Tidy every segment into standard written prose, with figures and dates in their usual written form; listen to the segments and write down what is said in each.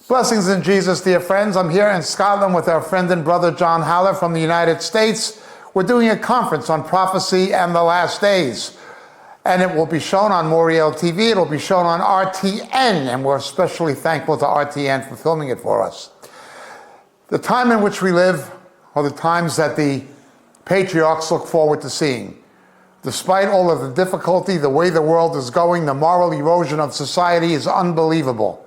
Blessings in Jesus, dear friends. I'm here in Scotland with our friend and brother John Haller from the United States. We're doing a conference on prophecy and the last days. And it will be shown on Moriel TV. It'll be shown on RTN. And we're especially thankful to RTN for filming it for us. The time in which we live are the times that the patriarchs look forward to seeing. Despite all of the difficulty, the way the world is going, the moral erosion of society is unbelievable.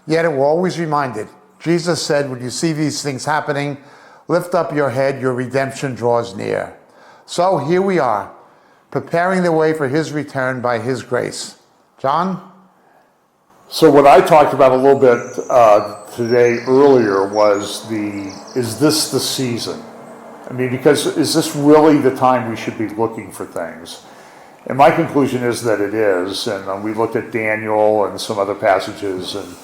Yet we're always reminded. Jesus said, when you see these things happening, lift up your head, your redemption draws near. So here we are, preparing the way for his return by his grace. John? So what I talked about a little bit today earlier was is this the season? I mean, because is this really the time we should be looking for things? And my conclusion is that it is. And we looked at Daniel and some other passages and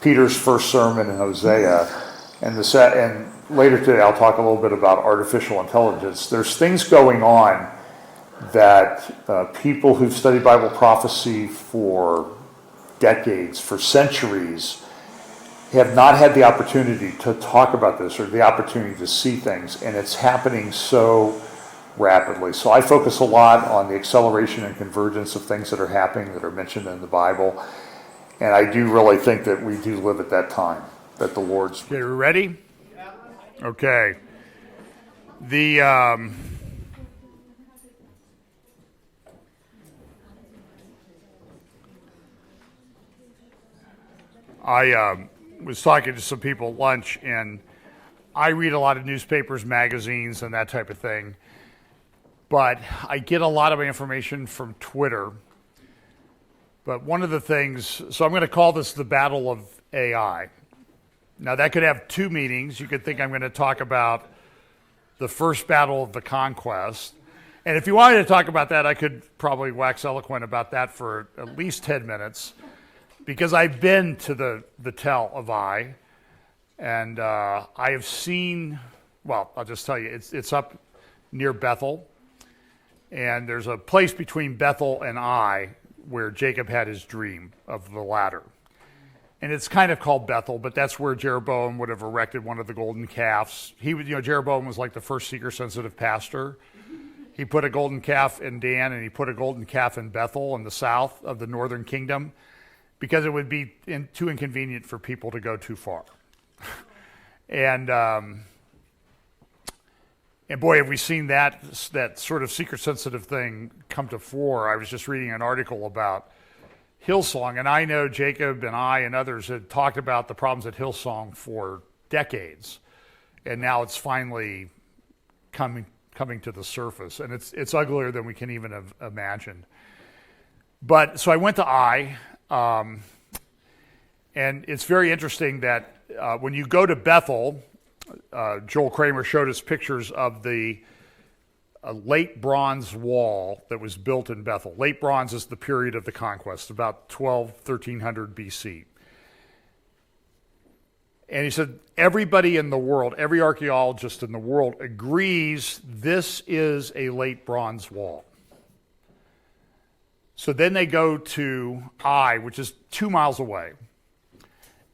Peter's first sermon in Hosea, and later today I'll talk a little bit about artificial intelligence. There's things going on that people who've studied Bible prophecy for decades, for centuries, have not had the opportunity to talk about this or the opportunity to see things, and it's happening so rapidly. So I focus a lot on the acceleration and convergence of things that are happening that are mentioned in the Bible. And I do really think that we do live at that time, that the Lord's... Okay, we ready? Okay. I was talking to some people at lunch, and I read a lot of newspapers, magazines, and that type of thing. But I get a lot of my information from Twitter. But one of the things, so I'm going to call this the battle of AI. Now that could have two meanings. You could think I'm going to talk about the first battle of the conquest. And if you wanted to talk about that, I could probably wax eloquent about that for at least 10 minutes. Because I've been to the Tell of Ai. And I have seen, well, I'll just tell you, it's up near Bethel. And there's a place between Bethel and Ai where Jacob had his dream of the ladder. And it's kind of called Bethel, but that's where Jeroboam would have erected one of the golden calves. Jeroboam was like the first seeker-sensitive pastor. He put a golden calf in Dan, and he put a golden calf in Bethel in the south of the northern kingdom, because it would be too inconvenient for people to go too far. And boy, have we seen that sort of seeker-sensitive thing come to fore. I was just reading an article about Hillsong, and I know Jacob and I and others had talked about the problems at Hillsong for decades, and now it's finally coming to the surface, and it's uglier than we can even have imagined. But so I went to Ai, and it's very interesting that when you go to Bethel, Joel Kramer showed us pictures of the late bronze wall that was built in Bethel. Late bronze is the period of the conquest, about 1300 BC. And he said, everybody in the world, every archaeologist in the world agrees this is a late bronze wall. So then they go to Ai, which is 2 miles away.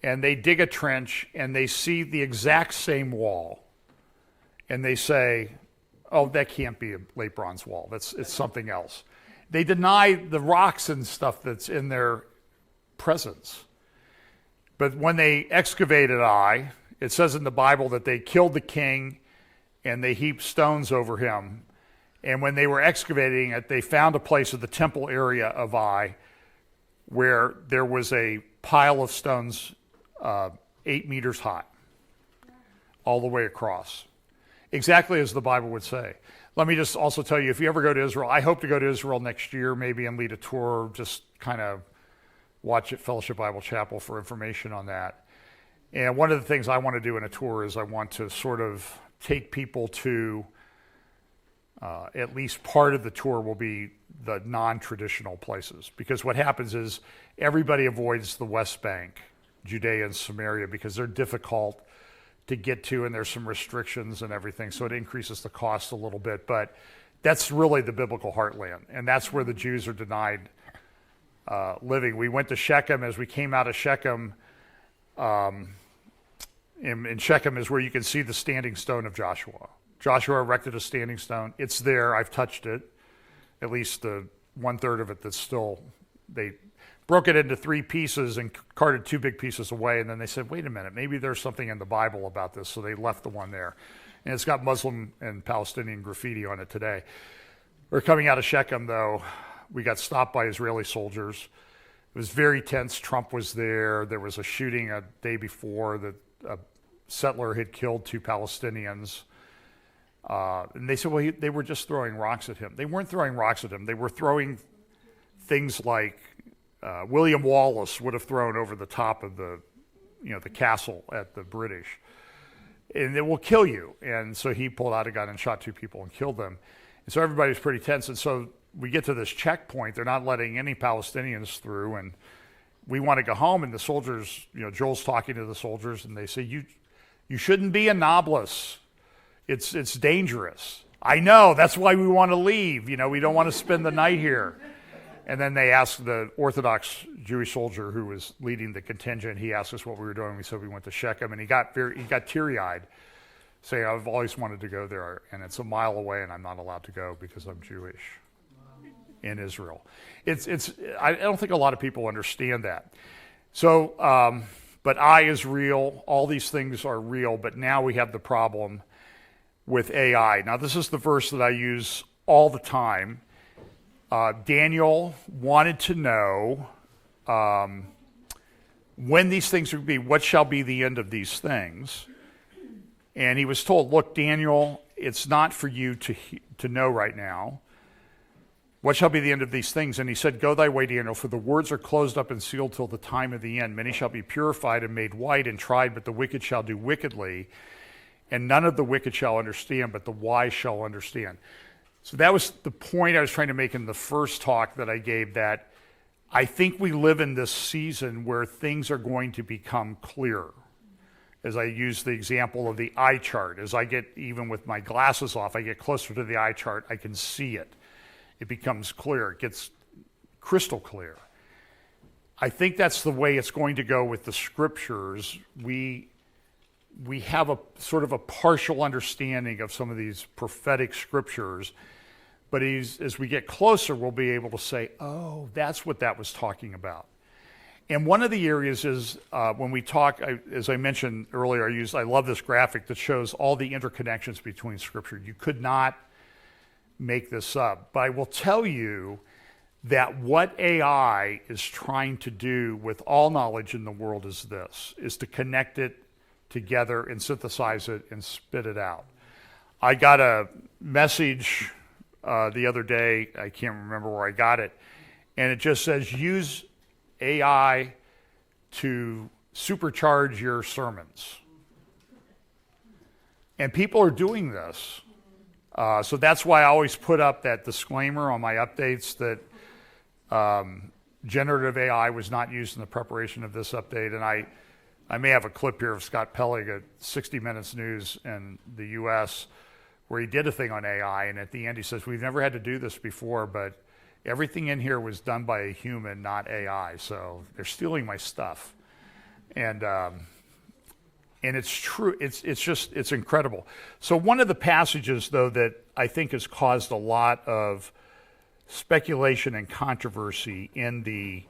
And they dig a trench, and they see the exact same wall. And they say, oh, that can't be a late bronze wall. It's something else. They deny the rocks and stuff that's in their presence. But when they excavated Ai, it says in the Bible that they killed the king, and they heaped stones over him. And when they were excavating it, they found a place of the temple area of Ai where there was a pile of stones 8 meters high, all the way across. Exactly as the Bible would say. Let me just also tell you, if you ever go to Israel, I hope to go to Israel next year, maybe, and lead a tour, just kind of watch at Fellowship Bible Chapel for information on that. And one of the things I want to do in a tour is I want to sort of take people to, at least part of the tour will be the non-traditional places. Because what happens is everybody avoids the West Bank, Judea and Samaria, because they're difficult to get to, and there's some restrictions and everything, so it increases the cost a little bit. But that's really the biblical heartland, and that's where the Jews are denied living. We went to Shechem. As we came out of Shechem, in Shechem is where you can see the standing stone of Joshua. Joshua erected a standing stone. It's there. I've touched it. At least the 1/3 of it that's still, they broke it into 3 pieces and carted 2 big pieces away. And then they said, wait a minute, maybe there's something in the Bible about this. So they left the one there. And it's got Muslim and Palestinian graffiti on it today. We're coming out of Shechem, though. We got stopped by Israeli soldiers. It was very tense. Trump was there. There was a shooting a day before that a settler had killed 2 Palestinians. And they said, well, they were just throwing rocks at him. They weren't throwing rocks at him. They were throwing things like William Wallace would have thrown over the top of the castle at the British. And it will kill you. And so he pulled out a gun and shot 2 people and killed them. And so everybody was pretty tense. And so we get to this checkpoint. They're not letting any Palestinians through. And we want to go home. And the soldiers, Joel's talking to the soldiers, and they say, you shouldn't be in Nablus. It's dangerous. I know. That's why we want to leave. We don't want to spend the night here. And then they asked the Orthodox Jewish soldier who was leading the contingent. He asked us what we were doing. We said we went to Shechem, and he got teary-eyed, saying, "I've always wanted to go there, and it's a mile away, and I'm not allowed to go because I'm Jewish in Israel." I don't think a lot of people understand that. So, but I is real. All these things are real. But now we have the problem with AI. Now, this is the verse that I use all the time. Daniel wanted to know when these things would be, what shall be the end of these things? And he was told, look, Daniel, it's not for you to know right now. What shall be the end of these things? And he said, go thy way, Daniel, for the words are closed up and sealed till the time of the end. Many shall be purified and made white and tried, but the wicked shall do wickedly. And none of the wicked shall understand, but the wise shall understand. So that was the point I was trying to make in the first talk that I gave, that I think we live in this season where things are going to become clearer. As I use the example of the eye chart, as I get, even with my glasses off, I get closer to the eye chart, I can see it. It becomes clear. It gets crystal clear. I think that's the way it's going to go with the scriptures. We have a sort of a partial understanding of some of these prophetic scriptures, but as we get closer, we'll be able to say, oh, that's what that was talking about. And one of the areas is when we talk, as I mentioned earlier, I love this graphic that shows all the interconnections between scripture. You could not make this up, but I will tell you that what AI is trying to do with all knowledge in the world is to connect it together and synthesize it and spit it out. I got a message the other day, I can't remember where I got it, and it just says, use AI to supercharge your sermons. And people are doing this. So that's why I always put up that disclaimer on my updates that generative AI was not used in the preparation of this update. And I may have a clip here of Scott Pellig at 60 Minutes News in the U.S. where he did a thing on AI, and at the end he says, we've never had to do this before, but everything in here was done by a human, not AI, so they're stealing my stuff. And it's true, it's incredible. So one of the passages, though, that I think has caused a lot of speculation and controversy in the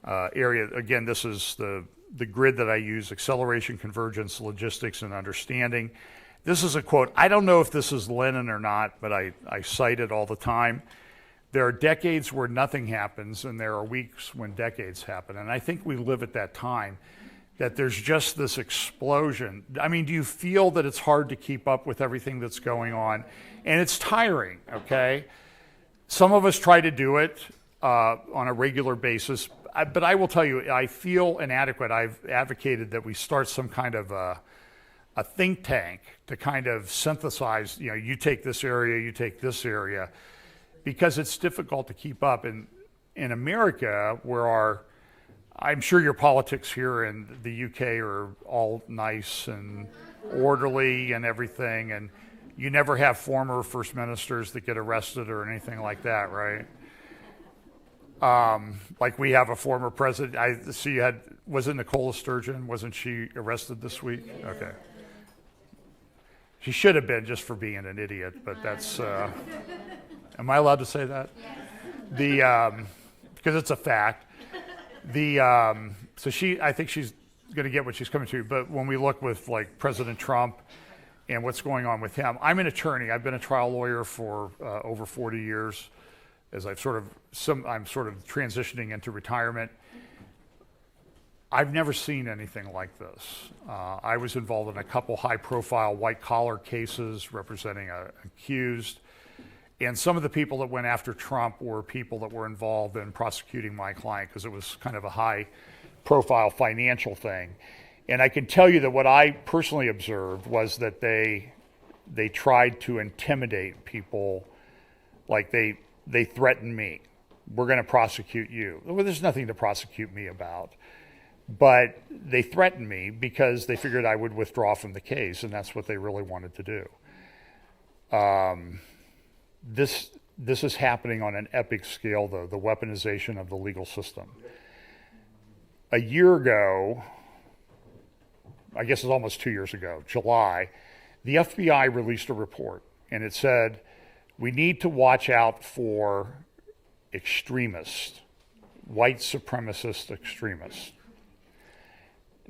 area, again, this is the grid that I use, acceleration, convergence, logistics, and understanding. This is a quote. I don't know if this is Lenin or not, but I cite it all the time. There are decades where nothing happens, and there are weeks when decades happen. And I think we live at that time, that there's just this explosion. I mean, do you feel that it's hard to keep up with everything that's going on? And it's tiring, okay? Some of us try to do it on a regular basis, but I will tell you, I feel inadequate. I've advocated that we start some kind of a think tank to kind of synthesize, you take this area, you take this area, because it's difficult to keep up. In America, where I'm sure your politics here in the UK are all nice and orderly and everything, and you never have former first ministers that get arrested or anything like that, right? Like we have a former president. I see you had wasn't Nicola Sturgeon, wasn't she arrested this week? Okay. She should have been just for being an idiot, but that's, am I allowed to say that? Because it's a fact. So I think she's going to get what she's coming to, but when we look with like President Trump and what's going on with him, I'm an attorney. I've been a trial lawyer for over 40 years as I'm sort of transitioning into retirement. I've never seen anything like this. I was involved in a couple high-profile white-collar cases representing an accused, and some of the people that went after Trump were people that were involved in prosecuting my client because it was kind of a high-profile financial thing. And I can tell you that what I personally observed was that they tried to intimidate people, like they threatened me. We're going to prosecute you. Well, there's nothing to prosecute me about. But they threatened me because they figured I would withdraw from the case, and that's what they really wanted to do. This is happening on an epic scale, though, the weaponization of the legal system. A year ago, I guess it's almost 2 years ago, July, the FBI released a report, and it said, we need to watch out for extremists, white supremacist extremists.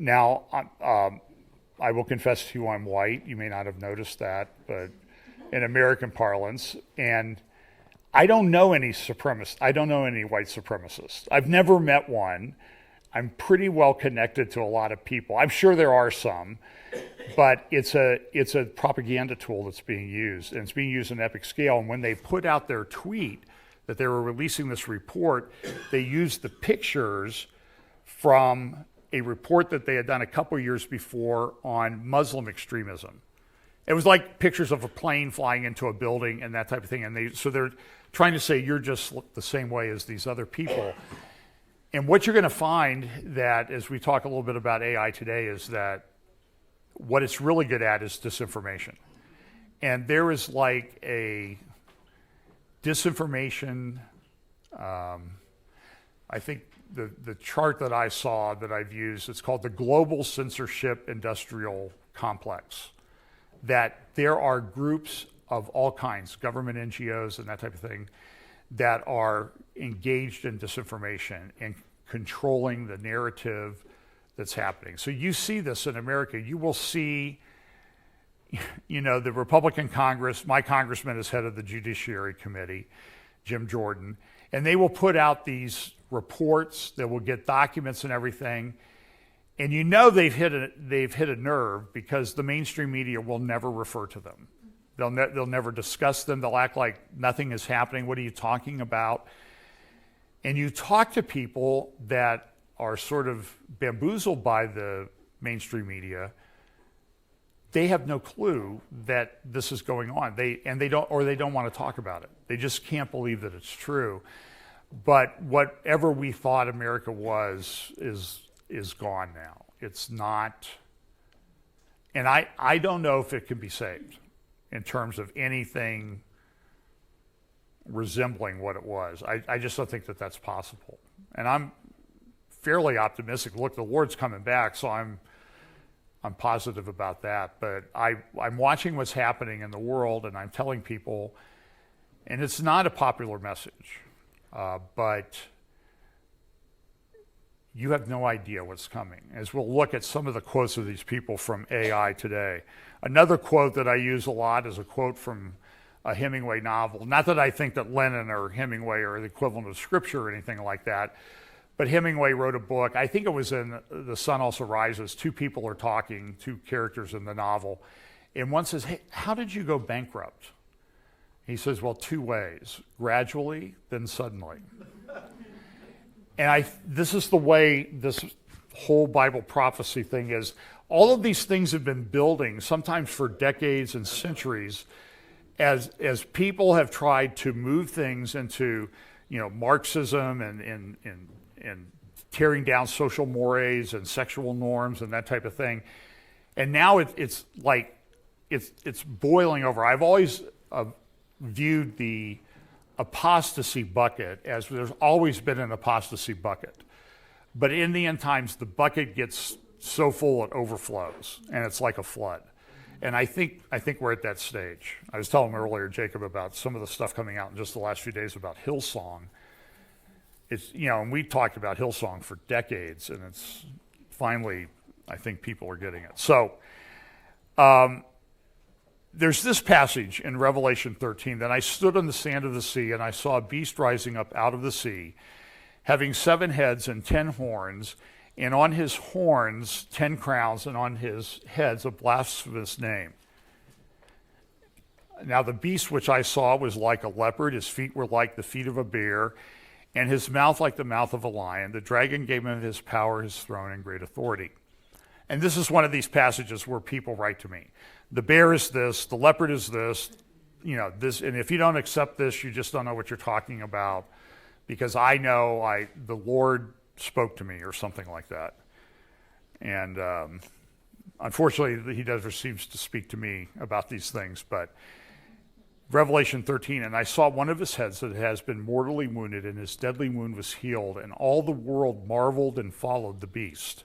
Now, I will confess to you I'm white. You may not have noticed that, but in American parlance, and I don't know any supremacists. I don't know any white supremacists. I've never met one. I'm pretty well connected to a lot of people. I'm sure there are some, but it's a propaganda tool that's being used, and it's being used on an epic scale. And when they put out their tweet that they were releasing this report, they used the pictures from a report that they had done a couple years before on Muslim extremism. It was like pictures of a plane flying into a building and that type of thing. And so they're trying to say you're just the same way as these other people. And what you're going to find that, as we talk a little bit about AI today, is that what it's really good at is disinformation. And there is like a disinformation, I think the chart that I saw that I've used, it's called the Global Censorship Industrial Complex, that there are groups of all kinds, government NGOs and that type of thing, that are engaged in disinformation and controlling the narrative that's happening. So you see this in America. You will see, the Republican Congress, my congressman is head of the Judiciary Committee, Jim Jordan, and they will put out these reports that will get documents and everything. And they've hit a nerve because the mainstream media will never refer to them. They'll never discuss them. They'll act like nothing is happening. What are you talking about? And you talk to people that are sort of bamboozled by the mainstream media. They have no clue that this is going on. They don't want to talk about it. They just can't believe that it's true. But whatever we thought America was is gone now. It's not, and I don't know if it can be saved in terms of anything resembling what it was. I just don't think that that's possible. And I'm fairly optimistic. Look, the Lord's coming back, so I'm positive about that. But I'm watching what's happening in the world, and I'm telling people, and it's not a popular message, but you have no idea what's coming. As we'll look at some of the quotes of these people from AI today. Another quote that I use a lot is a quote from a Hemingway novel. Not that I think that Lenin or Hemingway are the equivalent of scripture or anything like that, but Hemingway wrote a book, I think it was in The Sun Also Rises. Two people are talking, two characters in the novel, and one says, hey, how did you go bankrupt? He says, well, two ways, gradually, then suddenly. And this is the way this whole Bible prophecy thing is. All of these things have been building, sometimes for decades and centuries, as people have tried to move things into, Marxism and tearing down social mores and sexual norms and that type of thing. And now it's boiling over. I've always viewed the apostasy bucket as there's always been an apostasy bucket. But in the end times, the bucket gets so full it overflows, and it's like a flood. And I think we're at that stage. I was telling earlier, Jacob, about some of the stuff coming out in just the last few days about Hillsong. It's, and we talked about Hillsong for decades, and it's finally, I think people are getting it. So there's this passage in Revelation 13 that I stood on the sand of the sea, and I saw a beast rising up out of the sea, having 7 heads and 10 horns, and on his horns 10 crowns, and on his heads a blasphemous name. Now the beast which I saw was like a leopard, his feet were like the feet of a bear, and his mouth like the mouth of a lion. The dragon gave him his power, his throne, and great authority. And this is one of these passages where people write to me. The bear is this, the leopard is this, this, and if you don't accept this, you just don't know what you're talking about, because I know the Lord spoke to me or something like that. And unfortunately, he does seems to speak to me about these things, but Revelation 13, and I saw one of his heads that has been mortally wounded, and his deadly wound was healed, and all the world marveled and followed the beast.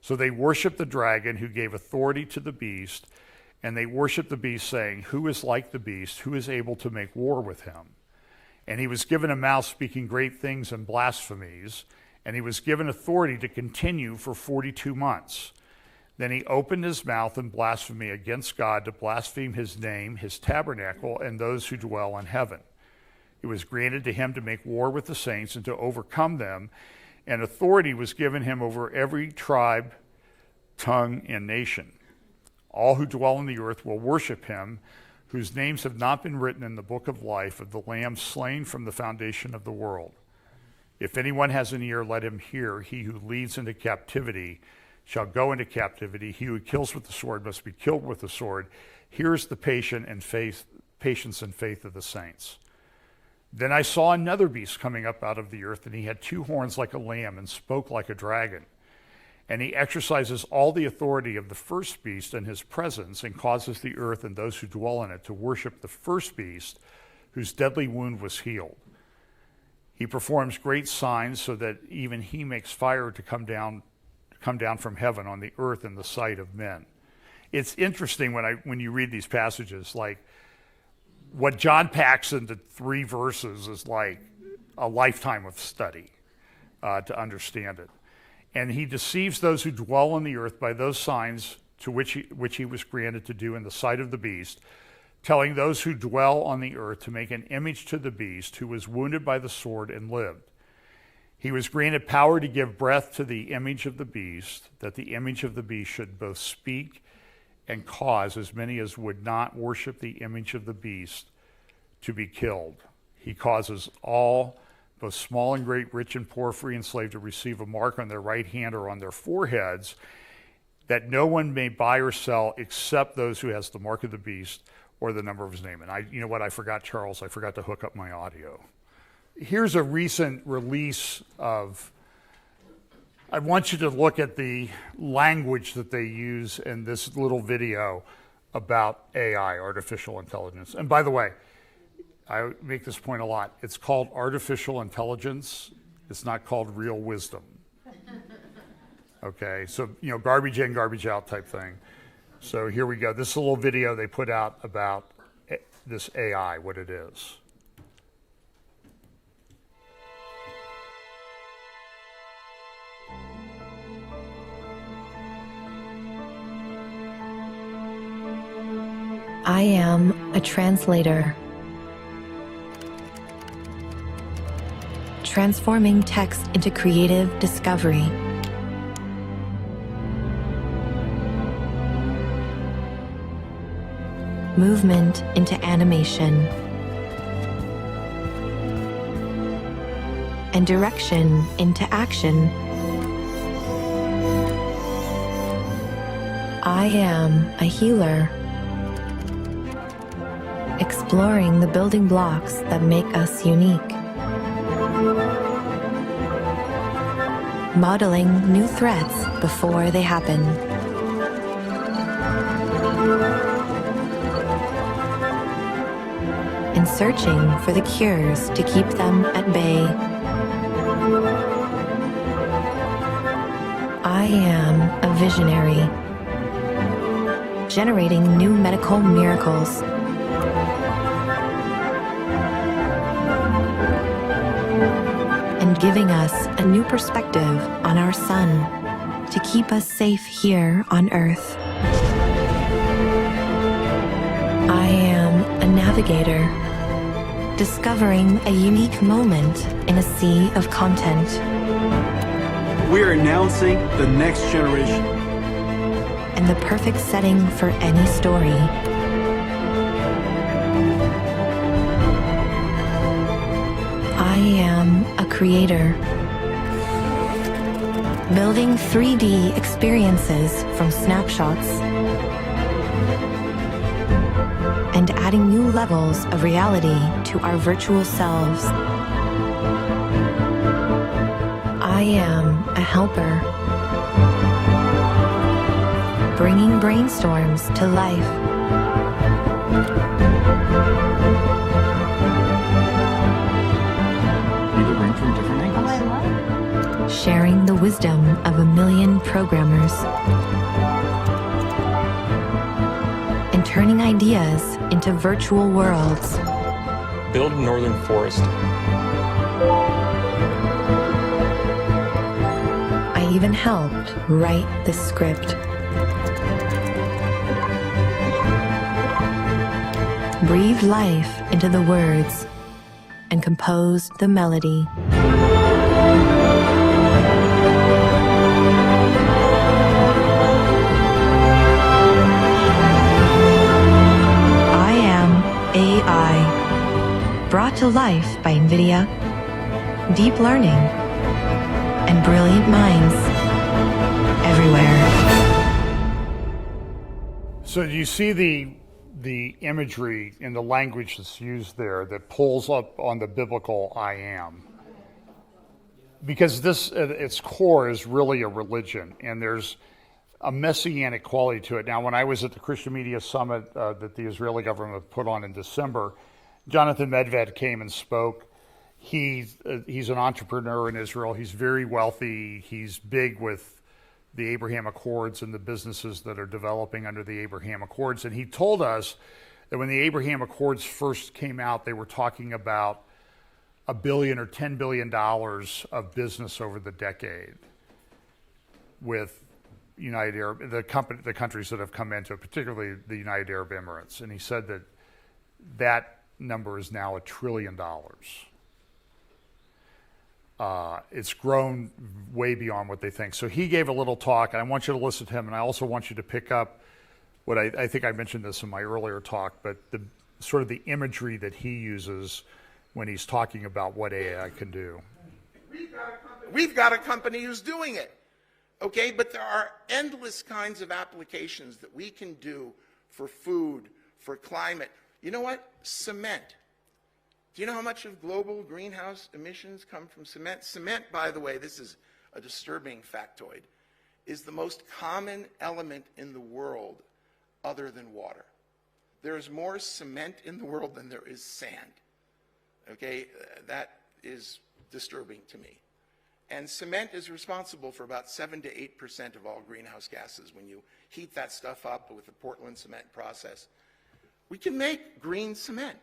So they worshiped the dragon who gave authority to the beast, and they worshiped the beast, saying, "Who is like the beast? Who is able to make war with him?" And he was given a mouth speaking great things and blasphemies, and he was given authority to continue for 42 months. Then he opened his mouth in blasphemy against God, to blaspheme his name, his tabernacle, and those who dwell in heaven. It was granted to him to make war with the saints and to overcome them, and authority was given him over every tribe, tongue, and nation. All who dwell on the earth will worship him, whose names have not been written in the book of life of the Lamb slain from the foundation of the world. If anyone has an ear, let him hear. He who leads into captivity shall go into captivity. He who kills with the sword must be killed with the sword. Here's the patience and faith of the saints. Then I saw another beast coming up out of the earth, and he had 2 horns like a lamb and spoke like a dragon. And he exercises all the authority of the first beast in his presence, and causes the earth and those who dwell in it to worship the first beast, whose deadly wound was healed. He performs great signs, so that even he makes fire to come down from heaven on the earth in the sight of men. It's interesting when you read these passages, like what John packs into 3 verses is like a lifetime of study to understand it. And he deceives those who dwell on the earth by those signs to which he was granted to do in the sight of the beast, telling those who dwell on the earth to make an image to the beast, who was wounded by the sword and lived. He was granted power to give breath to the image of the beast, that the image of the beast should both speak and cause as many as would not worship the image of the beast to be killed. He causes all, both small and great, rich and poor, free and slave, to receive a mark on their right hand or on their foreheads, that no one may buy or sell except those who has the mark of the beast or the number of his name. And I forgot, Charles, I forgot to hook up my audio. Here's a recent release of, I want you to look at the language that they use in this little video about AI, artificial intelligence. And by the way, I make this point a lot. It's called artificial intelligence. It's not called real wisdom. Okay, so, garbage in, garbage out type thing. So here we go. This is a little video they put out about this AI, what it is. I am a translator, transforming text into creative discovery. Movement into animation, and direction into action. I am a healer, exploring the building blocks that make us unique, modeling new threats before they happen. And searching for the cures to keep them at bay. I am a visionary, generating new medical miracles. And giving us a new perspective on our sun to keep us safe here on Earth. I am a navigator, discovering a unique moment in a sea of content. We're announcing the next generation. And the perfect setting for any story. I am a creator, building 3D experiences from snapshots and adding new levels of reality to our virtual selves. I am a helper, bringing brainstorms to life. People bring from different angles. Sharing the wisdom of a million programmers. And turning ideas into virtual worlds. Build Northern Forest. I even helped write the script. Breathed life into the words and composed the melody. I am AI, brought to life by NVIDIA, deep learning, and brilliant minds everywhere. So do you see the imagery and the language that's used there that pulls up on the biblical I am? Because this, at its core, is really a religion, and there's a messianic quality to it. Now, when I was at the Christian Media Summit that the Israeli government put on in December, Jonathan Medved came and spoke. He's an entrepreneur in Israel. He's very wealthy. He's big with the Abraham Accords and the businesses that are developing under the Abraham Accords. And he told us that when the Abraham Accords first came out, they were talking about $1 billion or $10 billion of business over the decade with United Arab, the countries that have come into it, particularly the United Arab Emirates. And he said that that number is now $1 trillion. It's grown way beyond what they think. So he gave a little talk, and I want you to listen to him, and I also want you to pick up what I think I mentioned this in my earlier talk, but the sort of the imagery that he uses when he's talking about what AI can do. We've got a company who's doing it, okay? But there are endless kinds of applications that we can do for food, for climate. You know what? Cement. Do you know how much of global greenhouse emissions come from cement? Cement, by the way, this is a disturbing factoid, is the most common element in the world other than water. There is more cement in the world than there is sand. Okay, that is disturbing to me. And cement is responsible for about 7 to 8% of all greenhouse gases when you heat that stuff up with the Portland cement process. We can make green cement.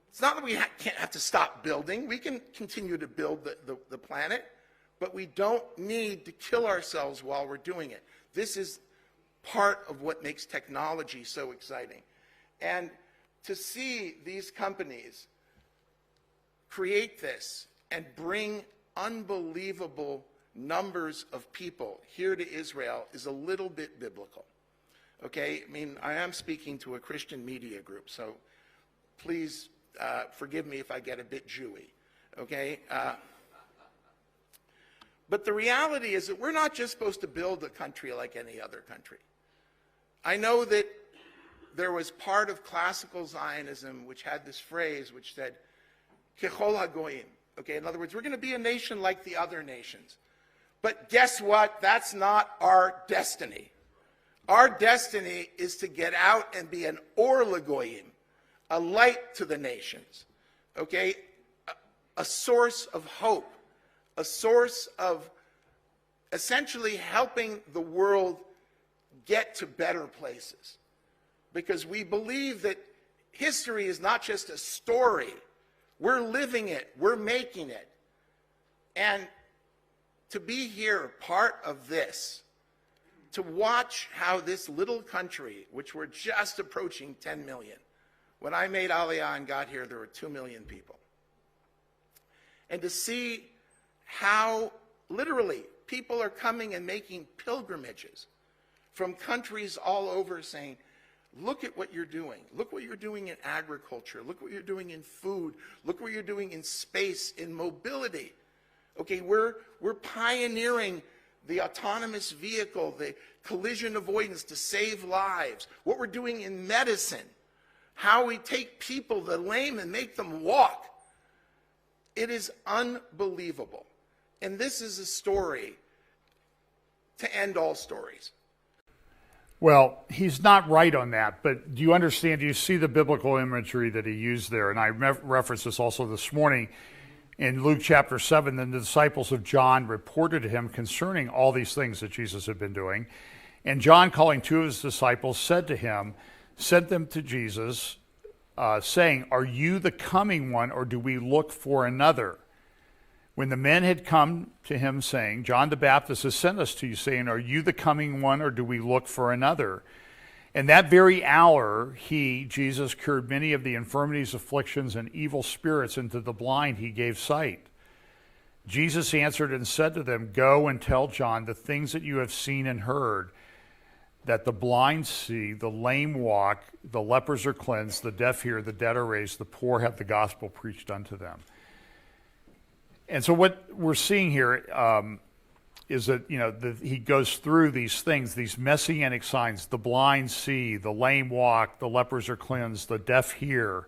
It's not that we can't have to stop building. We can continue to build the planet, but we don't need to kill ourselves while we're doing it. This is part of what makes technology so exciting. And to see these companies create this and bring unbelievable numbers of people here to Israel is a little bit biblical. Okay? I mean, I am speaking to a Christian media group, so please forgive me if I get a bit Jewy, okay? But the reality is that we're not just supposed to build a country like any other country. I know that there was part of classical Zionism which had this phrase which said, Kechol HaGoyim, okay? In other words, we're going to be a nation like the other nations. But guess what? That's not our destiny. Our destiny is to get out and be an Or LaGoyim, a light to the nations, okay? A source of hope, a source of essentially helping the world get to better places. Because we believe that history is not just a story. We're living it. We're making it. And to be here, part of this, to watch how this little country, which we're just approaching 10 million. When I made Aliyah and got here, there were 2 million people. And to see how literally people are coming and making pilgrimages from countries all over saying, look at what you're doing. Look what you're doing in agriculture. Look what you're doing in food. Look what you're doing in space, in mobility. Okay, we're pioneering the autonomous vehicle, the collision avoidance to save lives. What we're doing in medicine, how we take people, the lame, and make them walk. It is unbelievable. And this is a story to end all stories. Well, he's not right on that, but do you understand, do you see the biblical imagery that he used there? And I referenced this also this morning in Luke chapter 7. Then the disciples of John reported to him concerning all these things that Jesus had been doing. And John, calling 2 of his disciples, said to him, sent them to Jesus, saying, are you the coming one, or do we look for another? When the men had come to him, saying, John the Baptist has sent us to you, saying, are you the coming one, or do we look for another? And that very hour, he, Jesus, cured many of the infirmities, afflictions, and evil spirits, and to the blind he gave sight. Jesus answered and said to them, go and tell John the things that you have seen and heard, that the blind see, the lame walk, the lepers are cleansed, the deaf hear, the dead are raised, the poor have the gospel preached unto them. And so what we're seeing here is that, he goes through these things, these messianic signs: the blind see, the lame walk, the lepers are cleansed, the deaf hear.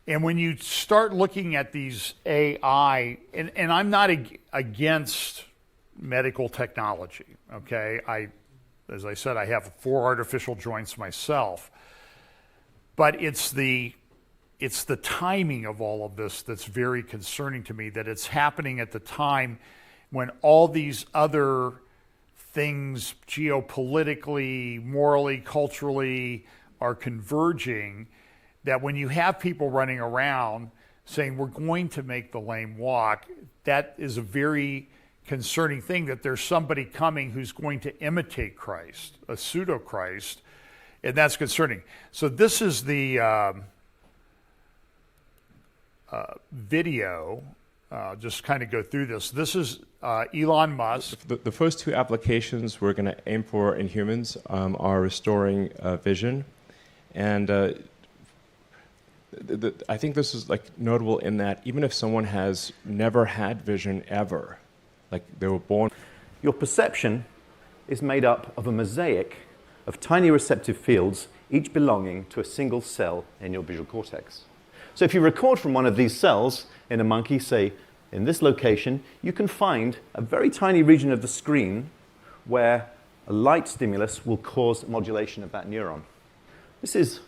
And when you start looking at these AI, and I'm not against medical technology, okay? As I said, I have 4 artificial joints myself. But it's the timing of all of this that's very concerning to me, that it's happening at the time when all these other things geopolitically, morally, culturally are converging, that when you have people running around saying we're going to make the lame walk, that is a very concerning thing, that there's somebody coming who's going to imitate Christ, a pseudo-Christ, and that's concerning. So this is the video, just kind of go through this. This is Elon Musk. The first 2 applications we're going to aim for in humans are restoring vision. And I think this is notable in that even if someone has never had vision ever, they were born. Your perception is made up of a mosaic of tiny receptive fields, each belonging to a single cell in your visual cortex. So if you record from one of these cells in a monkey, say in this location, you can find a very tiny region of the screen where a light stimulus will cause modulation of that neuron. This is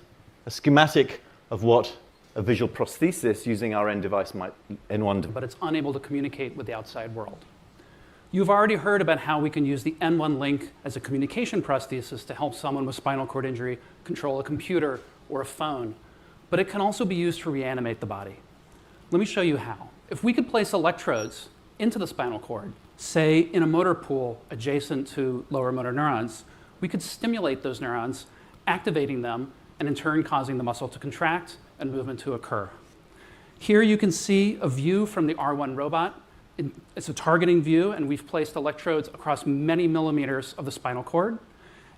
a schematic of what a visual prosthesis using our N1 device might do. But it's unable to communicate with the outside world. You've already heard about how we can use the N1 link as a communication prosthesis to help someone with spinal cord injury control a computer or a phone. But it can also be used to reanimate the body. Let me show you how. If we could place electrodes into the spinal cord, say in a motor pool adjacent to lower motor neurons, we could stimulate those neurons, activating them, and in turn causing the muscle to contract and movement to occur. Here you can see a view from the R1 robot. It's a targeting view, and we've placed electrodes across many millimeters of the spinal cord.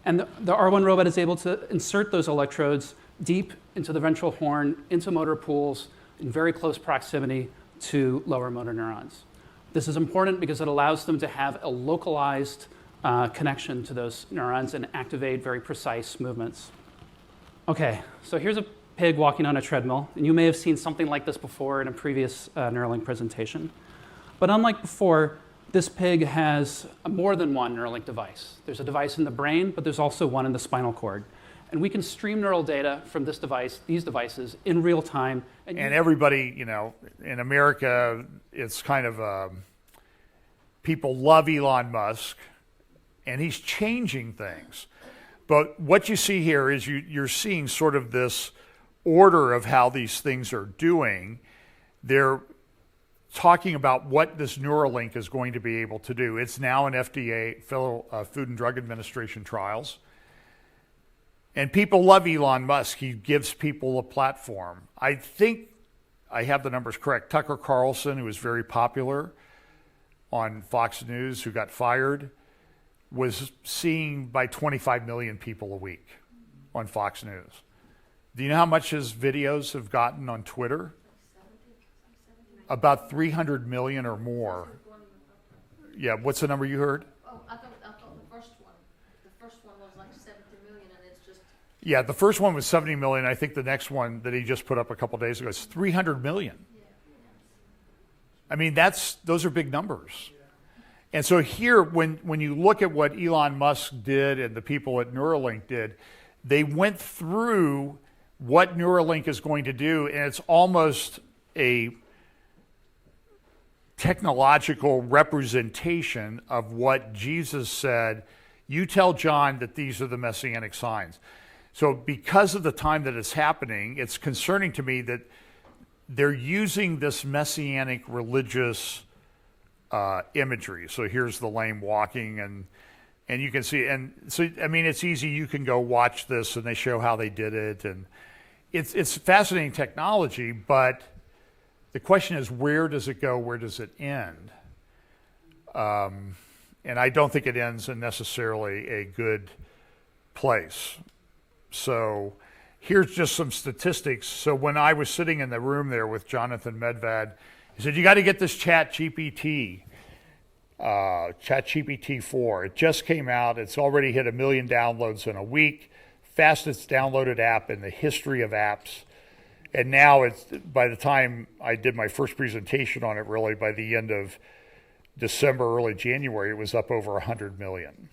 And the R1 robot is able to insert those electrodes deep into the ventral horn, into motor pools, in very close proximity to lower motor neurons. This is important because it allows them to have a localized connection to those neurons and activate very precise movements. Okay, so here's a pig walking on a treadmill, and you may have seen something like this before in a previous Neuralink presentation. But unlike before, this pig has more than one Neuralink device. There's a device in the brain, but there's also one in the spinal cord. And we can stream neural data from this device, these devices, in real time. And everybody, in America, it's kind of people love Elon Musk, and he's changing things. But what you see here is you're seeing sort of this order of how these things are doing. They're talking about what this Neuralink is going to be able to do. It's now in FDA, Food and Drug Administration trials. And people love Elon Musk. He gives people a platform. I think I have the numbers correct. Tucker Carlson, who was very popular on Fox News, who got fired, was seen by 25 million people a week on Fox News. Do you know how much his videos have gotten on Twitter? About 300 million or more. Yeah, what's the number you heard? Oh, I thought the first one. The first one was like 70 million, and it's just... Yeah, the first one was 70 million. I think the next one that he just put up a couple days ago is 300 million. I mean, those are big numbers. And so here, when you look at what Elon Musk did and the people at Neuralink did, they went through what Neuralink is going to do, and it's almost a technological representation of what Jesus said, you tell John that these are the messianic signs. So because of the time that it's happening, it's concerning to me that they're using this messianic religious imagery. So here's the lame walking, and you can see, and so, I mean, it's easy. You can go watch this, and they show how they did it, and it's fascinating technology, but the question is, where does it go? Where does it end? And I don't think it ends in necessarily a good place. So here's just some statistics. So when I was sitting in the room there with Jonathan Medved, he said, you got to get this ChatGPT 4. It just came out. It's already hit 1 million downloads in a week. Fastest downloaded app in the history of apps. And now it's, by the time I did my first presentation on it, really by the end of December, early January, it was up over 100 million.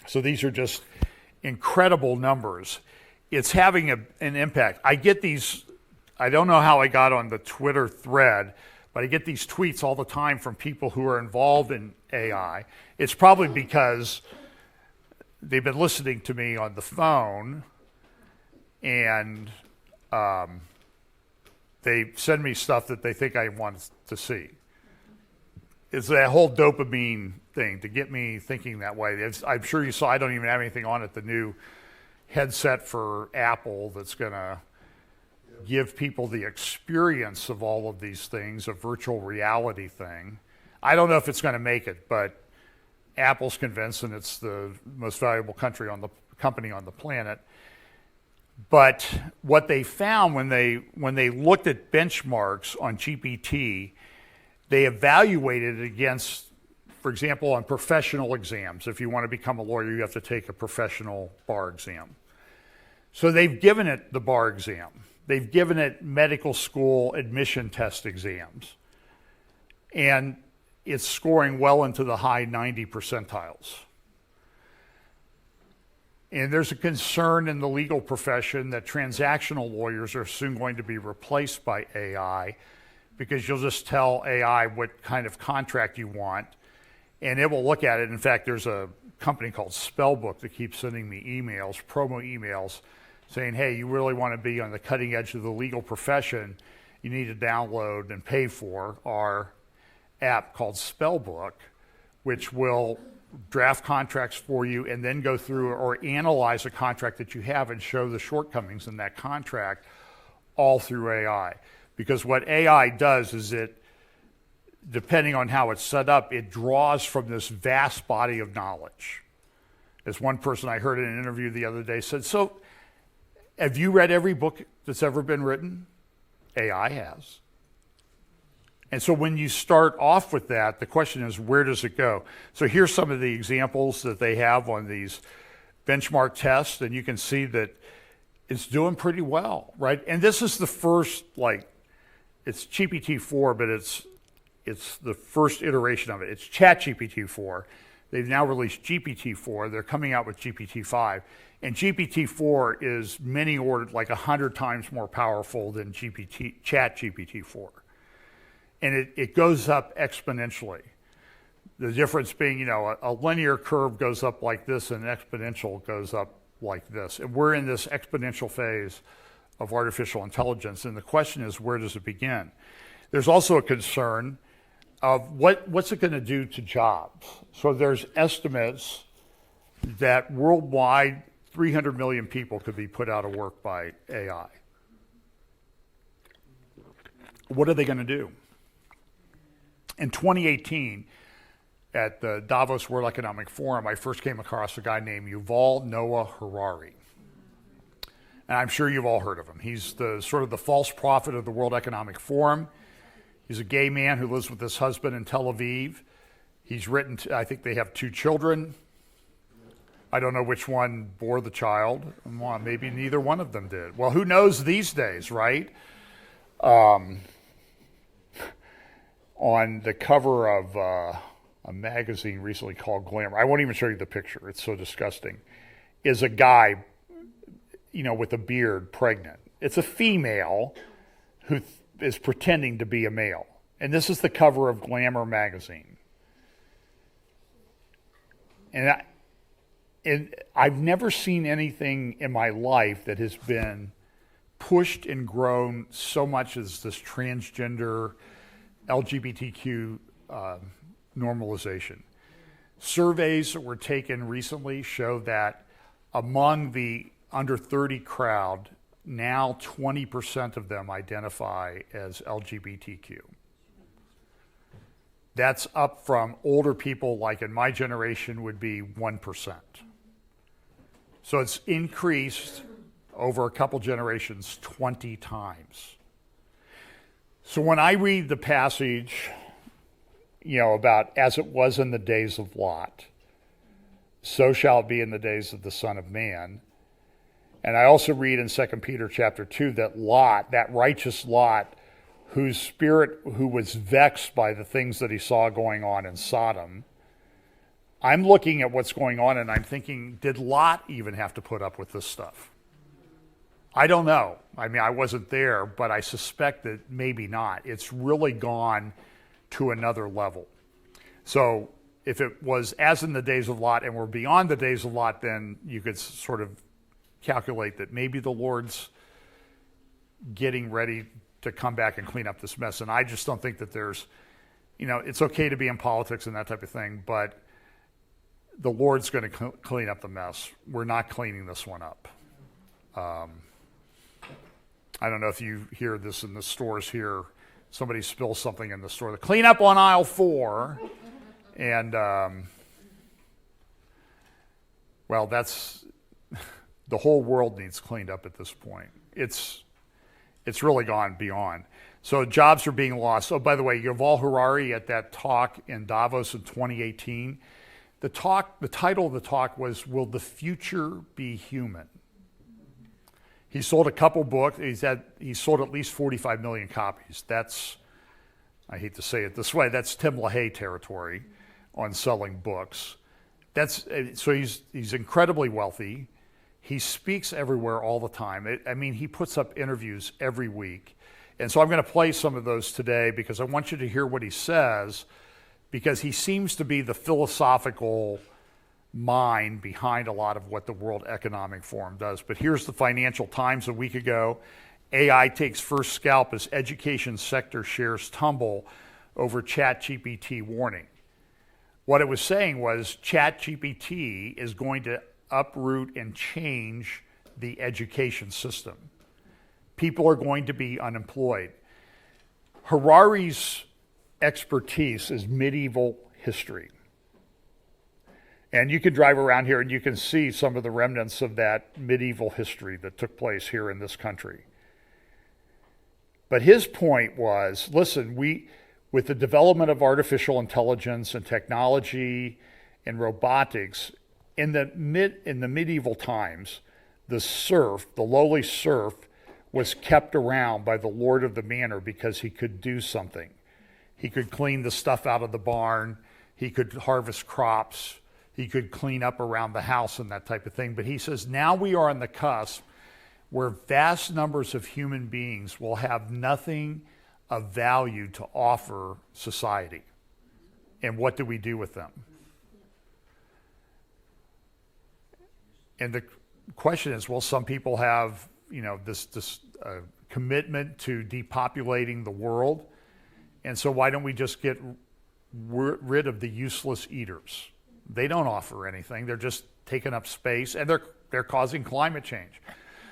So these are just incredible numbers. It's having an impact. I get these, I don't know how I got on the Twitter thread, but I get these tweets all the time from people who are involved in AI. It's probably because they've been listening to me on the phone, and they send me stuff that they think I want to see. It's that whole dopamine thing to get me thinking that way. I'm sure you saw, I don't even have anything on it, the new headset for Apple that's going to give people the experience of all of these things, a virtual reality thing. I don't know if it's going to make it, but Apple's convinced, and it's the most valuable company on the planet. But what they found when they looked at benchmarks on GPT, they evaluated it against, for example, on professional exams. If you want to become a lawyer, you have to take a professional bar exam. So they've given it the bar exam. They've given it medical school admission test exams. And it's scoring well into the high 90 percentiles. And there's a concern in the legal profession that transactional lawyers are soon going to be replaced by AI, because you'll just tell AI what kind of contract you want, and it will look at it. In fact, there's a company called Spellbook that keeps sending me emails, promo emails, saying, hey, you really want to be on the cutting edge of the legal profession, you need to download and pay for our app called Spellbook, which will draft contracts for you and then go through or analyze a contract that you have and show the shortcomings in that contract, all through AI. Because what AI does is it, depending on how it's set up, it draws from this vast body of knowledge. As one person I heard in an interview the other day said, so have you read every book that's ever been written? AI has. And so when you start off with that, the question is, where does it go? So here's some of the examples that they have on these benchmark tests, and you can see that it's doing pretty well, right? And this is the first, it's GPT-4, but it's the first iteration of it. It's ChatGPT-4. They've now released GPT-4. They're coming out with GPT-5. And GPT-4 is many ordered, 100 times more powerful than ChatGPT-4. And it goes up exponentially. The difference being, a linear curve goes up like this and an exponential goes up like this. And we're in this exponential phase of artificial intelligence. And the question is, where does it begin? There's also a concern of what's it going to do to jobs. So there's estimates that worldwide 300 million people could be put out of work by AI. What are they going to do? In 2018, at the Davos World Economic Forum, I first came across a guy named Yuval Noah Harari. And I'm sure you've all heard of him. He's the sort of the false prophet of the World Economic Forum. He's a gay man who lives with his husband in Tel Aviv. He's written, I think they have 2 children. I don't know which one bore the child. Well, maybe neither one of them did. Well, who knows these days, right? On the cover of a magazine recently called Glamour, I won't even show you the picture, it's so disgusting, is a guy, with a beard, pregnant. It's a female who is pretending to be a male. And this is the cover of Glamour magazine. And I've never seen anything in my life that has been pushed and grown so much as this transgender LGBTQ normalization. Surveys that were taken recently show that among the under 30 crowd, now 20% of them identify as LGBTQ. That's up from older people, like in my generation, would be 1%. So it's increased over a couple generations 20 times. So when I read the passage, about as it was in the days of Lot, so shall it be in the days of the Son of Man. And I also read in 2 Peter chapter 2 that Lot, that righteous Lot, whose spirit, who was vexed by the things that he saw going on in Sodom, I'm looking at what's going on and I'm thinking, did Lot even have to put up with this stuff? I don't know. I mean, I wasn't there, but I suspect that maybe not. It's really gone to another level. So if it was as in the days of Lot and we're beyond the days of Lot, then you could sort of calculate that maybe the Lord's getting ready to come back and clean up this mess. And I just don't think that there's, it's okay to be in politics and that type of thing, but the Lord's going to clean up the mess. We're not cleaning this one up. I don't know if you hear this in the stores here. Somebody spills something in the store. The clean up on aisle 4. And, well, that's, the whole world needs cleaned up at this point. It's really gone beyond. So jobs are being lost. Oh, by the way, Yuval Harari at that talk in Davos in 2018, the title of the talk was, Will the Future Be Human? He sold a couple books. He sold at least 45 million copies. That's, I hate to say it this way, that's Tim LaHaye territory on selling books. So he's incredibly wealthy. He speaks everywhere all the time. He puts up interviews every week. And so I'm going to play some of those today because I want you to hear what he says, because he seems to be the philosophical mind behind a lot of what the World Economic Forum does. But here's the Financial Times a week ago. AI takes first scalp as education sector shares tumble over ChatGPT warning. What it was saying was ChatGPT is going to uproot and change the education system. People are going to be unemployed. Harari's expertise is medieval history. And you can drive around here and you can see some of the remnants of that medieval history that took place here in this country. But his point was, listen, with the development of artificial intelligence and technology and robotics, in the medieval times, the lowly serf, was kept around by the lord of the manor because he could do something. He could clean the stuff out of the barn. He could harvest crops. He could clean up around the house and that type of thing. But he says now we are on the cusp where vast numbers of human beings will have nothing of value to offer society. And what do we do with them? And the question is, well, some people have, this commitment to depopulating the world. And so why don't we just get rid of the useless eaters? They don't offer anything. They're just taking up space, and they're causing climate change.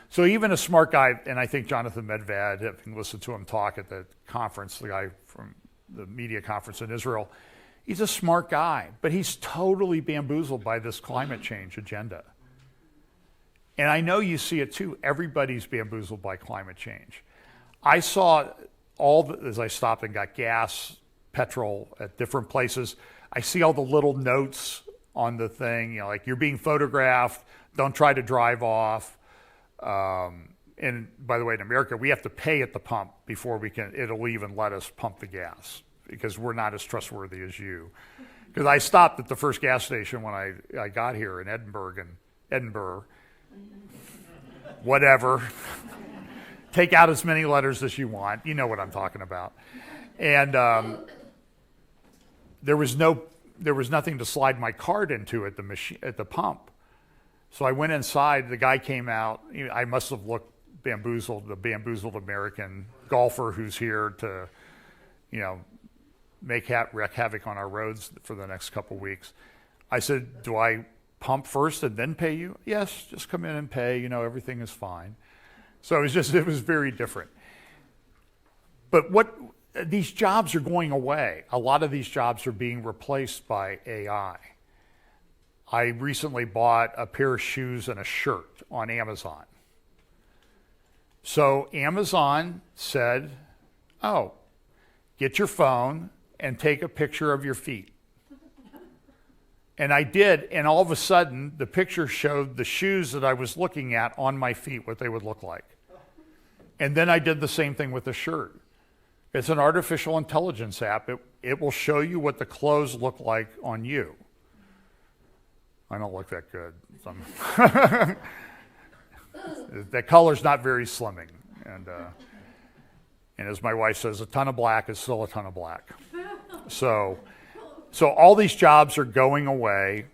So even a smart guy, and I think Jonathan Medved, having listened to him talk at the conference, the guy from the media conference in Israel, he's a smart guy, but he's totally bamboozled by this climate change agenda. And I know you see it too. Everybody's bamboozled by climate change. I saw as I stopped and got gas, petrol at different places, I see all the little notes on the thing, like you're being photographed, don't try to drive off. And by the way, in America, we have to pay at the pump before it'll even let us pump the gas, because we're not as trustworthy as you. Because I stopped at the first gas station when I got here in Edinburgh, whatever. Take out as many letters as you want. You know what I'm talking about. And there was nothing to slide my card into at the pump. So I went inside. The guy came out. I must have looked bamboozled, the bamboozled American golfer who's here to, wreak havoc on our roads for the next couple weeks. I said, do I pump first and then pay you? Yes, just come in and pay. Everything is fine. So it was very different. But these jobs are going away. A lot of these jobs are being replaced by AI. I recently bought a pair of shoes and a shirt on Amazon. So Amazon said, oh, get your phone and take a picture of your feet. And I did, and all of a sudden, the picture showed the shoes that I was looking at on my feet, what they would look like. And then I did the same thing with the shirt. It's an artificial intelligence app. It will show you what the clothes look like on you. I don't look that good. The color's not very slimming. And as my wife says, a ton of black is still a ton of black. So all these jobs are going away.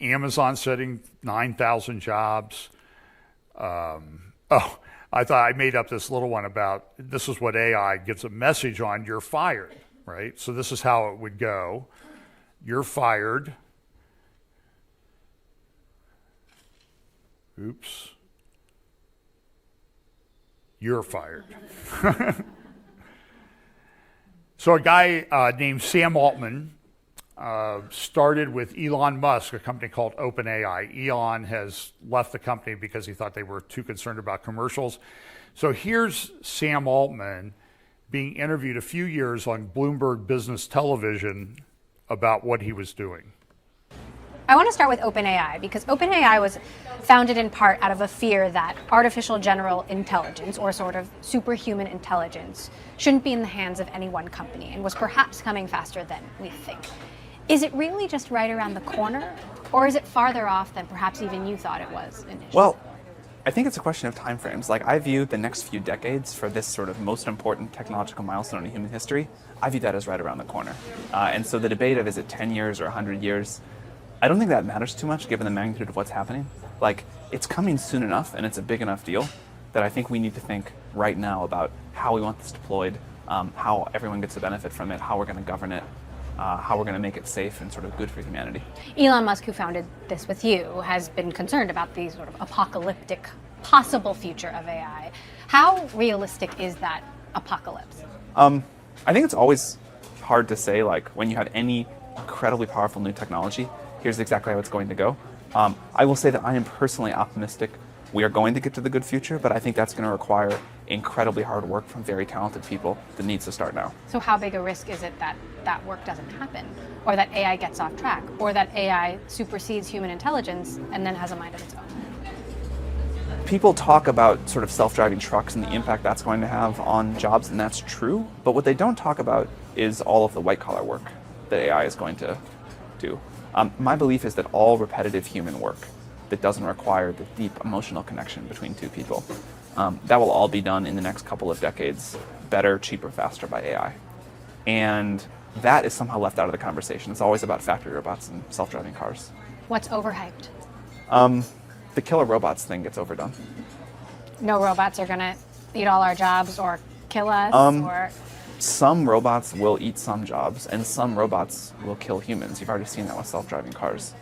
Amazon setting 9,000 jobs. I thought I made up this little one about this is what AI gets a message on, you're fired, right? So this is how it would go. You're fired. Oops. You're fired. So a guy named Sam Altman started with Elon Musk, a company called OpenAI. Elon has left the company because he thought they were too concerned about commercials. So here's Sam Altman being interviewed a few years on Bloomberg Business Television about what he was doing. I want to start with OpenAI because OpenAI was founded in part out of a fear that artificial general intelligence, or sort of superhuman intelligence, shouldn't be in the hands of any one company and was perhaps coming faster than we think. Is it really just right around the corner, or is it farther off than perhaps even you thought it was initially? Well, I think it's a question of timeframes. Like, I view the next few decades for this sort of most important technological milestone in human history, I view that as right around the corner. And so the debate of is it 10 years or 100 years, I don't think that matters too much given the magnitude of what's happening. Like, it's coming soon enough and it's a big enough deal that I think we need to think right now about how we want this deployed, how everyone gets the benefit from it, how we're going to govern it, how we're going to make it safe and sort of good for humanity. Elon Musk, who founded this with you, has been concerned about the sort of apocalyptic possible future of AI. How realistic is that apocalypse? I think it's always hard to say, like, when you have any incredibly powerful new technology, here's exactly how it's going to go. I will say that I am personally optimistic we are going to get to the good future, but I think that's going to require incredibly hard work from very talented people that needs to start now. So how big a risk is it that that work doesn't happen, or that AI gets off track, or that AI supersedes human intelligence and then has a mind of its own? People talk about sort of self-driving trucks and the impact that's going to have on jobs, and that's true, but what they don't talk about is all of the white-collar work that AI is going to do. My belief is that all repetitive human work that doesn't require the deep emotional connection between two people, that will all be done in the next couple of decades, better, cheaper, faster by AI. And that is somehow left out of the conversation. It's always about factory robots and self-driving cars. What's overhyped? The killer robots thing gets overdone. No robots are gonna eat all our jobs or kill us, or Some robots will eat some jobs, and some robots will kill humans. You've already seen that with self-driving cars.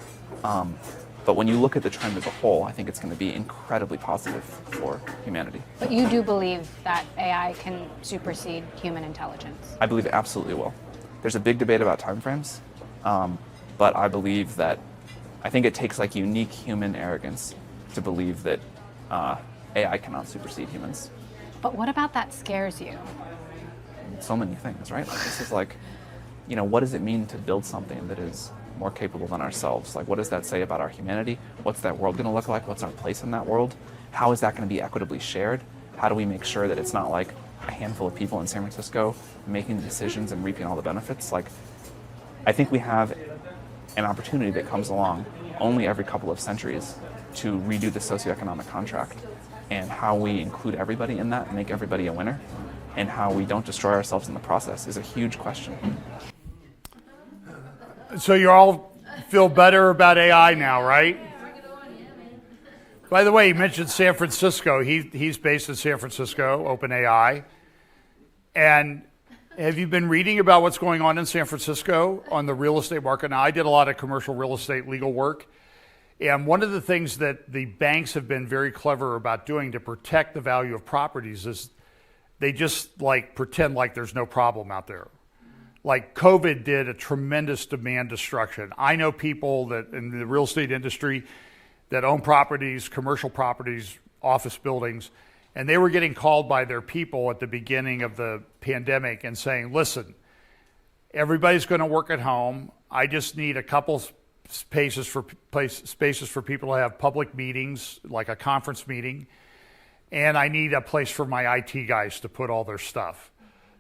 But when you look at the trend as a whole, I think it's going to be incredibly positive for humanity. but you do believe that AI can supersede human intelligence. I believe it absolutely will. There's a big debate about timeframes, but I believe that, I think it takes like unique human arrogance to believe that AI cannot supersede humans. But what about that scares you? So many things, right? Like this is like, what does it mean to build something that is more capable than ourselves? Like, what does that say about our humanity? What's that world going to look like? What's our place in that world? How is that going to be equitably shared? How do we make sure that it's not like a handful of people in San Francisco making the decisions and reaping all the benefits? Like, I think we have an opportunity that comes along only every couple of centuries to redo the socioeconomic contract, and how we include everybody in that, make everybody a winner, and how we don't destroy ourselves in the process is a huge question. So you all feel better about AI now, right? By the way, you mentioned San Francisco. He's based in San Francisco, OpenAI. And have you been reading about what's going on in San Francisco on the real estate market? Now, I did a lot of commercial real estate legal work. And one of the things that the banks have been very clever about doing to protect the value of properties is they just like pretend like there's no problem out there. Like COVID did a tremendous demand destruction. I know people that in the real estate industry that own properties, commercial properties, office buildings, and they were getting called by their people at the beginning of the pandemic and saying, listen, everybody's going to work at home. I just need a couple spaces for people to have public meetings, like a conference meeting, and I need a place for my IT guys to put all their stuff.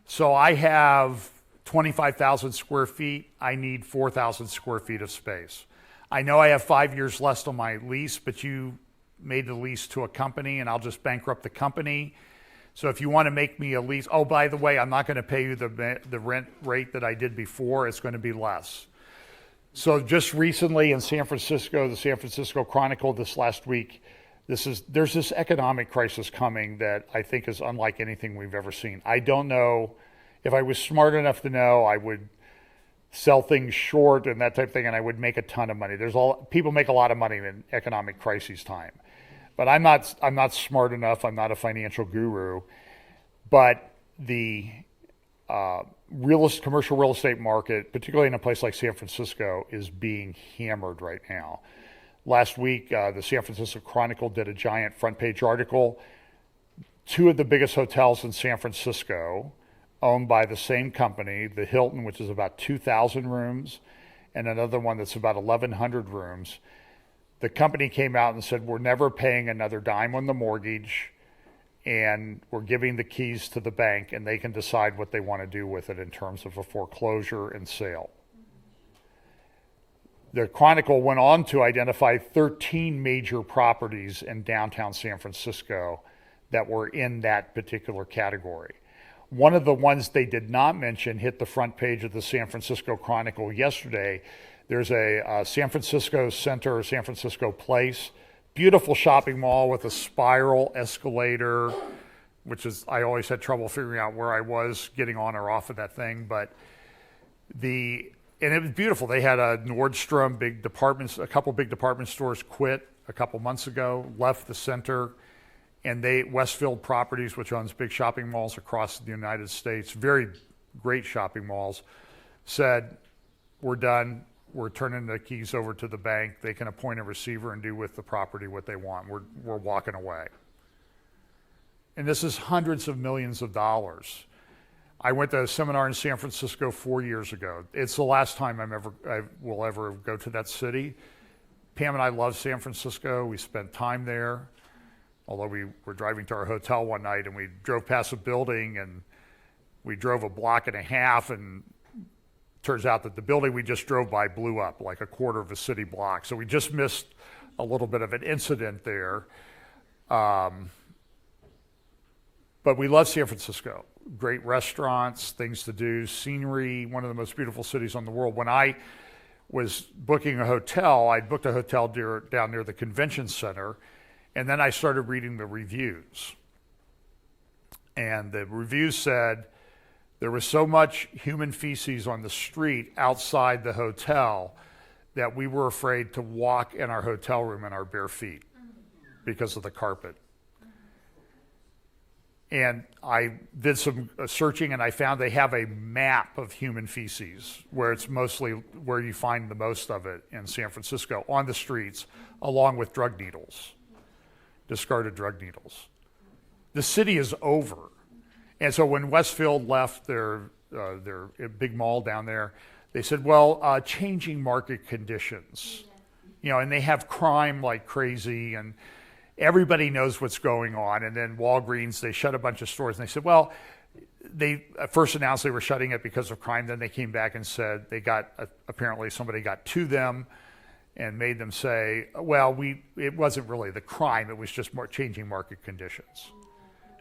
So I have 25,000 square feet. I need 4,000 square feet of space. I know I have 5 years left on my lease, but you made the lease to a company, and I'll just bankrupt the company. So if you want to make me a lease, oh, by the way, I'm not going to pay you the rent rate that I did before. It's going to be less. So just recently in San Francisco, the San Francisco Chronicle this last week, there's this economic crisis coming that I think is unlike anything we've ever seen. I don't know, if I was smart enough to know, I would sell things short and that type of thing, and I would make a ton of money. People make a lot of money in economic crisis time. But I'm not smart enough, I'm not a financial guru, but the commercial real estate market, particularly in a place like San Francisco, is being hammered right now. Last week, the San Francisco Chronicle did a giant front page article. Two of the biggest hotels in San Francisco, owned by the same company, the Hilton, which is about 2,000 rooms, and another one that's about 1,100 rooms. The company came out and said, we're never paying another dime on the mortgage, and we're giving the keys to the bank, and they can decide what they want to do with it in terms of a foreclosure and sale. The Chronicle went on to identify 13 major properties in downtown San Francisco that were in that particular category. One of the ones they did not mention hit the front page of the San Francisco Chronicle yesterday. There's a San Francisco Center, San Francisco Place, beautiful shopping mall with a spiral escalator, which is, I always had trouble figuring out where I was getting on or off of that thing, and it was beautiful. They had a Nordstrom, a couple big department stores quit a couple months ago, left the center, and Westfield Properties, which owns big shopping malls across the United States, very great shopping malls, said, we're done. We're turning the keys over to the bank. They can appoint a receiver and do with the property what they want. We're walking away. And this is hundreds of millions of dollars. I went to a seminar in San Francisco 4 years ago. It's the last time I will ever go to that city. Pam and I love San Francisco. We spent time there. Although we were driving to our hotel one night and we drove past a building and we drove a block and a half, and turns out that the building we just drove by blew up like a quarter of a city block. So we just missed a little bit of an incident there. But we love San Francisco. Great restaurants, things to do, scenery, one of the most beautiful cities on the world. When I was booking a hotel, I booked a hotel down near the convention center, and then I started reading the reviews. And the reviews said there was so much human feces on the street outside the hotel that we were afraid to walk in our hotel room in our bare feet because of the carpet. And I did some searching, and I found they have a map of human feces where it's mostly where you find the most of it in San Francisco on the streets, along with drug needles, discarded drug needles. The city is over. And so when Westfield left their big mall down there, they said, well, changing market conditions, and they have crime like crazy, and everybody knows what's going on. And then Walgreens, they shut a bunch of stores, and they said, well, they first announced they were shutting it because of crime. Then they came back and said apparently somebody got to them and made them say, well, it wasn't really the crime, it was just more changing market conditions.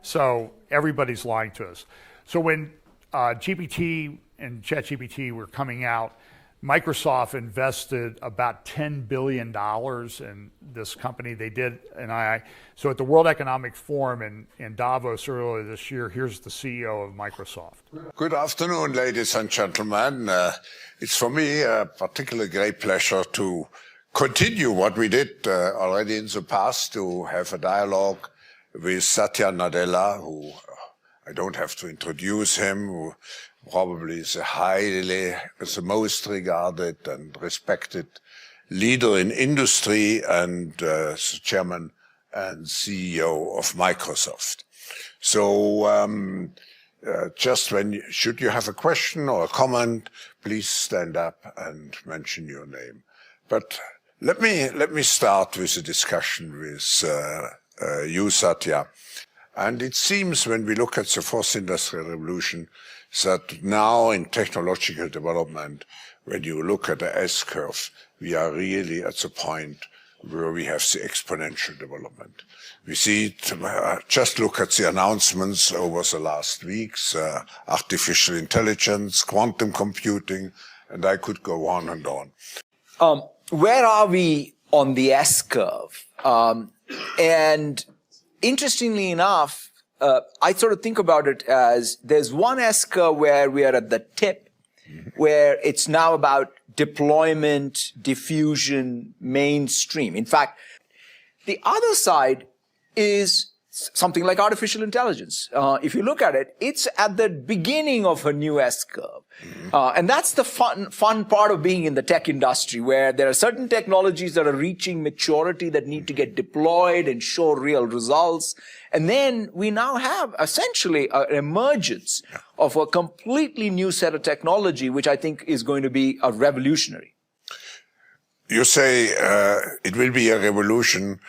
So everybody's lying to us. So when GPT and ChatGPT were coming out, Microsoft invested about $10 billion in this company. They did an AI. So at the World Economic Forum in Davos earlier this year, here's the CEO of Microsoft. Good afternoon, ladies and gentlemen. It's for me a particularly great pleasure to continue what we did already in the past, to have a dialogue with Satya Nadella, who I don't have to introduce him, who probably is the most regarded and respected leader in industry and chairman and CEO of Microsoft. So should you have a question or a comment, please stand up and mention your name. But let me start with a discussion with you, Satya. And it seems when we look at the fourth industrial revolution that now in technological development, when you look at the S-curve, we are really at the point where we have the exponential development. We see, just look at the announcements over the last weeks, artificial intelligence, quantum computing, and I could go on and on. Where are we on the S-curve? And interestingly enough, I sort of think about it as there's one S-curve where we are at the tip, where it's now about deployment, diffusion, mainstream. In fact, the other side is something like artificial intelligence. If you look at it, it's at the beginning of a new S-curve. And that's the fun part of being in the tech industry, where there are certain technologies that are reaching maturity that need to get deployed and show real results. And then we now have essentially an emergence of a completely new set of technology, which I think is going to be a revolutionary. You say it will be a revolution.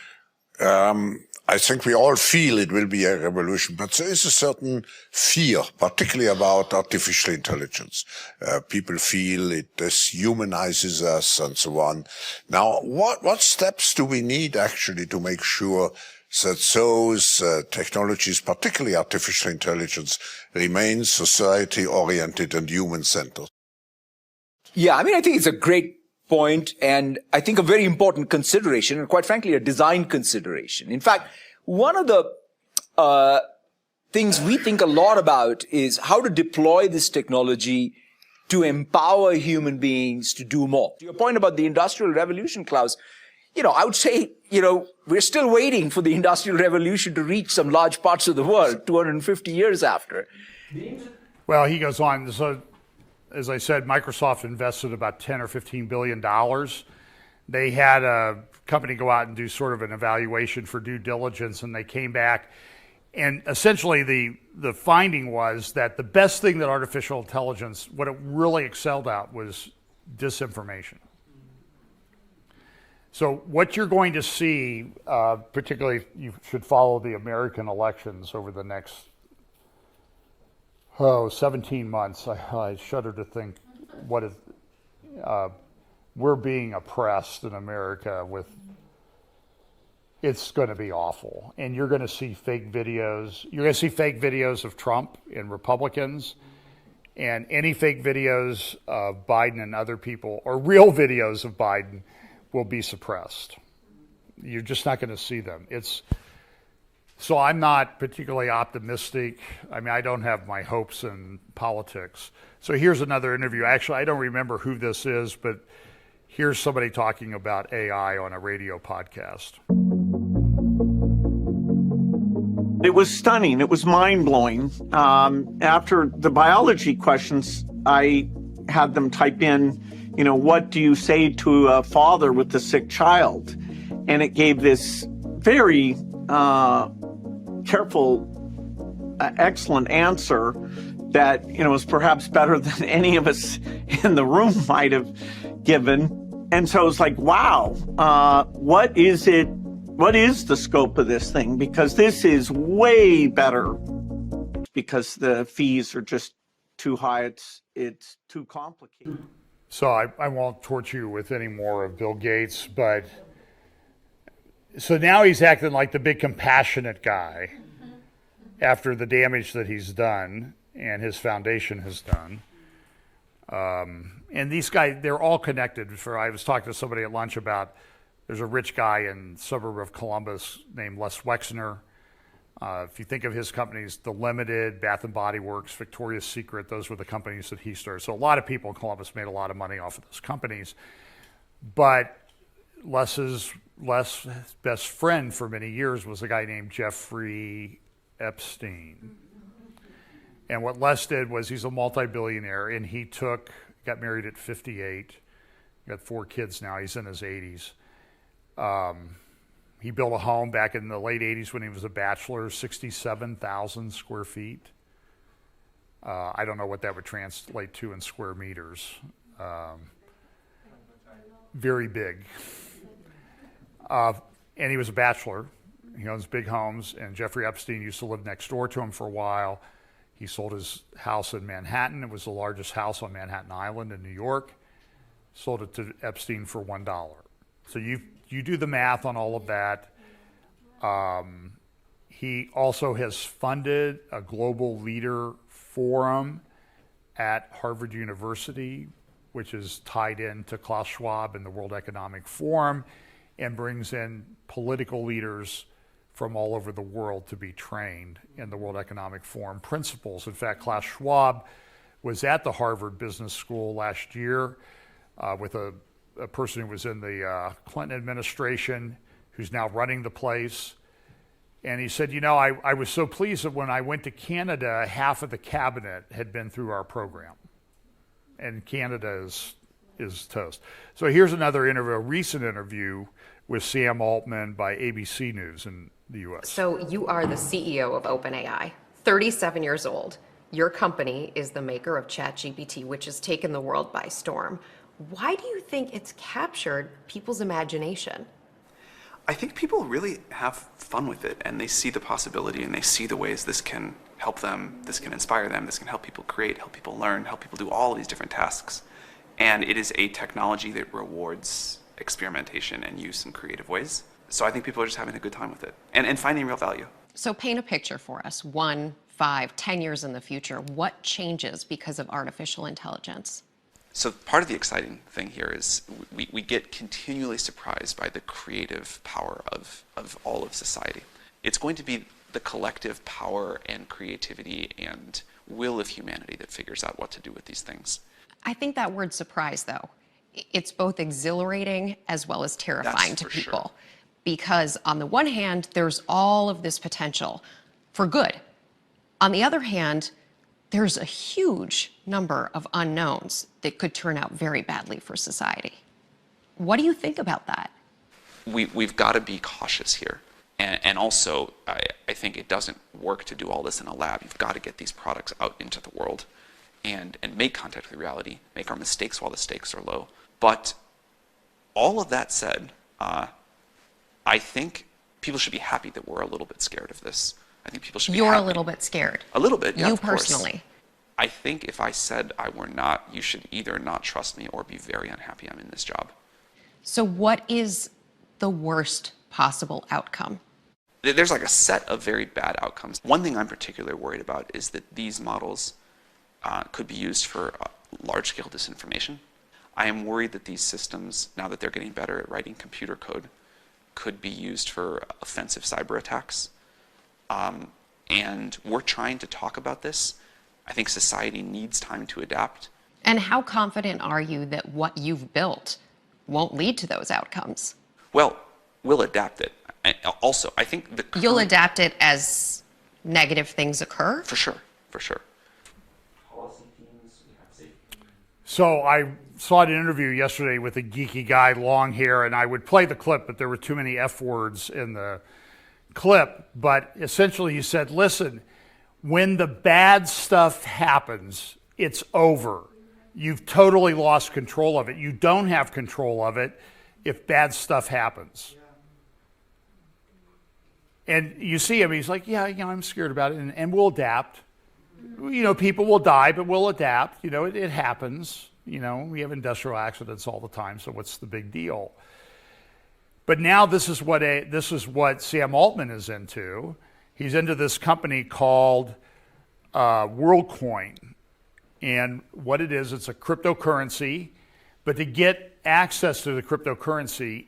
I think we all feel it will be a revolution, but there is a certain fear, particularly about artificial intelligence. People feel it dehumanizes us and so on. Now, what steps do we need actually to make sure that those technologies, particularly artificial intelligence, remain society-oriented and human-centered? Yeah, I mean, I think it's a great point, and I think a very important consideration, and quite frankly, a design consideration. In fact, one of the things we think a lot about is how to deploy this technology to empower human beings to do more. To your point about the Industrial Revolution, Klaus, I would say, we're still waiting for the Industrial Revolution to reach some large parts of the world 250 years after. Well, he goes on. So, as I said, Microsoft invested about $10 or $15 billion. They had a company go out and do sort of an evaluation for due diligence, and they came back. And essentially the finding was that the best thing that artificial intelligence, what it really excelled at, was disinformation. So what you're going to see, particularly you should follow the American elections over the next 17 months. I shudder to think what is, we're being oppressed in America with it's going to be awful. And you're going to see fake videos. You're going to see fake videos of Trump and Republicans, and any fake videos of Biden and other people, or real videos of Biden, will be suppressed. You're just not going to see them. So I'm not particularly optimistic. I mean, I don't have my hopes in politics. So here's another interview. Actually, I don't remember who this is, but here's somebody talking about AI on a radio podcast. It was stunning. It was mind-blowing. After the biology questions, I had them type in, what do you say to a father with a sick child? And it gave this very careful, excellent answer that, was perhaps better than any of us in the room might have given. And so it's like, wow, what is it? What is the scope of this thing? Because this is way better because the fees are just too high. It's too complicated. So I won't torture you with any more of Bill Gates, but so now he's acting like the big compassionate guy after the damage that he's done and his foundation has done. And these guys, they're all connected. I was talking to somebody at lunch about, there's a rich guy in the suburb of Columbus named Les Wexner. If you think of his companies, The Limited, Bath & Body Works, Victoria's Secret, those were the companies that he started. So a lot of people in Columbus made a lot of money off of those companies. But Les's best friend for many years was a guy named Jeffrey Epstein. And what Les did was, he's a multi-billionaire, and he got married at 58, got 4 kids now, he's in his 80s. He built a home back in the late 80s when he was a bachelor, 67,000 square feet. I don't know what that would translate to in square meters. Very big. And he was a bachelor. He owns big homes, and Jeffrey Epstein used to live next door to him for a while. He sold his house in Manhattan. It was the largest house on Manhattan Island in New York. Sold it to Epstein for $1. So you do the math on all of that. He also has funded a global leader forum at Harvard University, which is tied into Klaus Schwab and the World Economic Forum, and brings in political leaders from all over the world to be trained in the World Economic Forum principles. In fact, Klaus Schwab was at the Harvard Business School last year with a person who was in the Clinton administration, who's now running the place. And he said, I was so pleased that when I went to Canada, half of the cabinet had been through our program. And Canada is toast. So here's another interview, a recent interview with Sam Altman by ABC News in the US. So you are the CEO of OpenAI, 37 years old. Your company is the maker of ChatGPT, which has taken the world by storm. Why do you think it's captured people's imagination? I think people really have fun with it, and they see the possibility, and they see the ways this can help them, this can inspire them, this can help people create, help people learn, help people do all of these different tasks. And it is a technology that rewards experimentation and use in creative ways. So I think people are just having a good time with it and finding real value. So paint a picture for us, 1, 5, 10 years in the future. What changes because of artificial intelligence? So part of the exciting thing here is we get continually surprised by the creative power of all of society. It's going to be the collective power and creativity and will of humanity that figures out what to do with these things. I think that word surprise, though, it's both exhilarating as well as terrifying to people. Sure. Because on the one hand, there's all of this potential for good. On the other hand, there's a huge number of unknowns that could turn out very badly for society. What do you think about that? We've got to be cautious here. And also, I think it doesn't work to do all this in a lab. You've got to get these products out into the world and make contact with reality, make our mistakes while the stakes are low. But all of that said, I think people should be happy that we're a little bit scared of this. I think people should be You're happy. A little bit scared. A little bit, yeah, You of course. personally. I think if I said I were not, you should either not trust me or be very unhappy I'm in this job. So what is the worst possible outcome. There's like a set of very bad outcomes. One thing I'm particularly worried about is that these models could be used for large-scale disinformation. I am worried that these systems, now that they're getting better at writing computer code, could be used for offensive cyber attacks. And we're trying to talk about this. I think society needs time to adapt. And how confident are you that what you've built won't lead to those outcomes? Well, we'll adapt it. Also, I think the You'll adapt it as negative things occur? For sure, for sure. So I saw an interview yesterday with a geeky guy, long hair, and I would play the clip, but there were too many F words in the clip. But essentially he said, listen, when the bad stuff happens, it's over. You've totally lost control of it. You don't have control of it if bad stuff happens. And you see him, he's like, yeah, I'm scared about it, and we'll adapt. People will die, but we'll adapt. It happens. We have industrial accidents all the time, so what's the big deal? But now this is what Sam Altman is into. He's into this company called Worldcoin. And what it is, it's a cryptocurrency. But to get access to the cryptocurrency,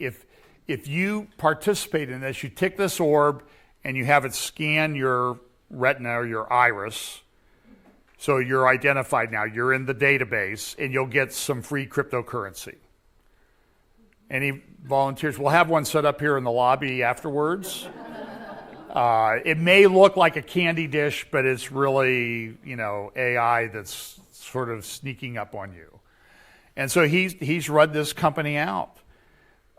if you participate in this, you tick this orb and you have it scan your retina or your iris. So you're identified now. You're in the database and you'll get some free cryptocurrency. Any volunteers? We'll have one set up here in the lobby afterwards. It may look like a candy dish, but it's really, AI that's sort of sneaking up on you. And so he's run this company out.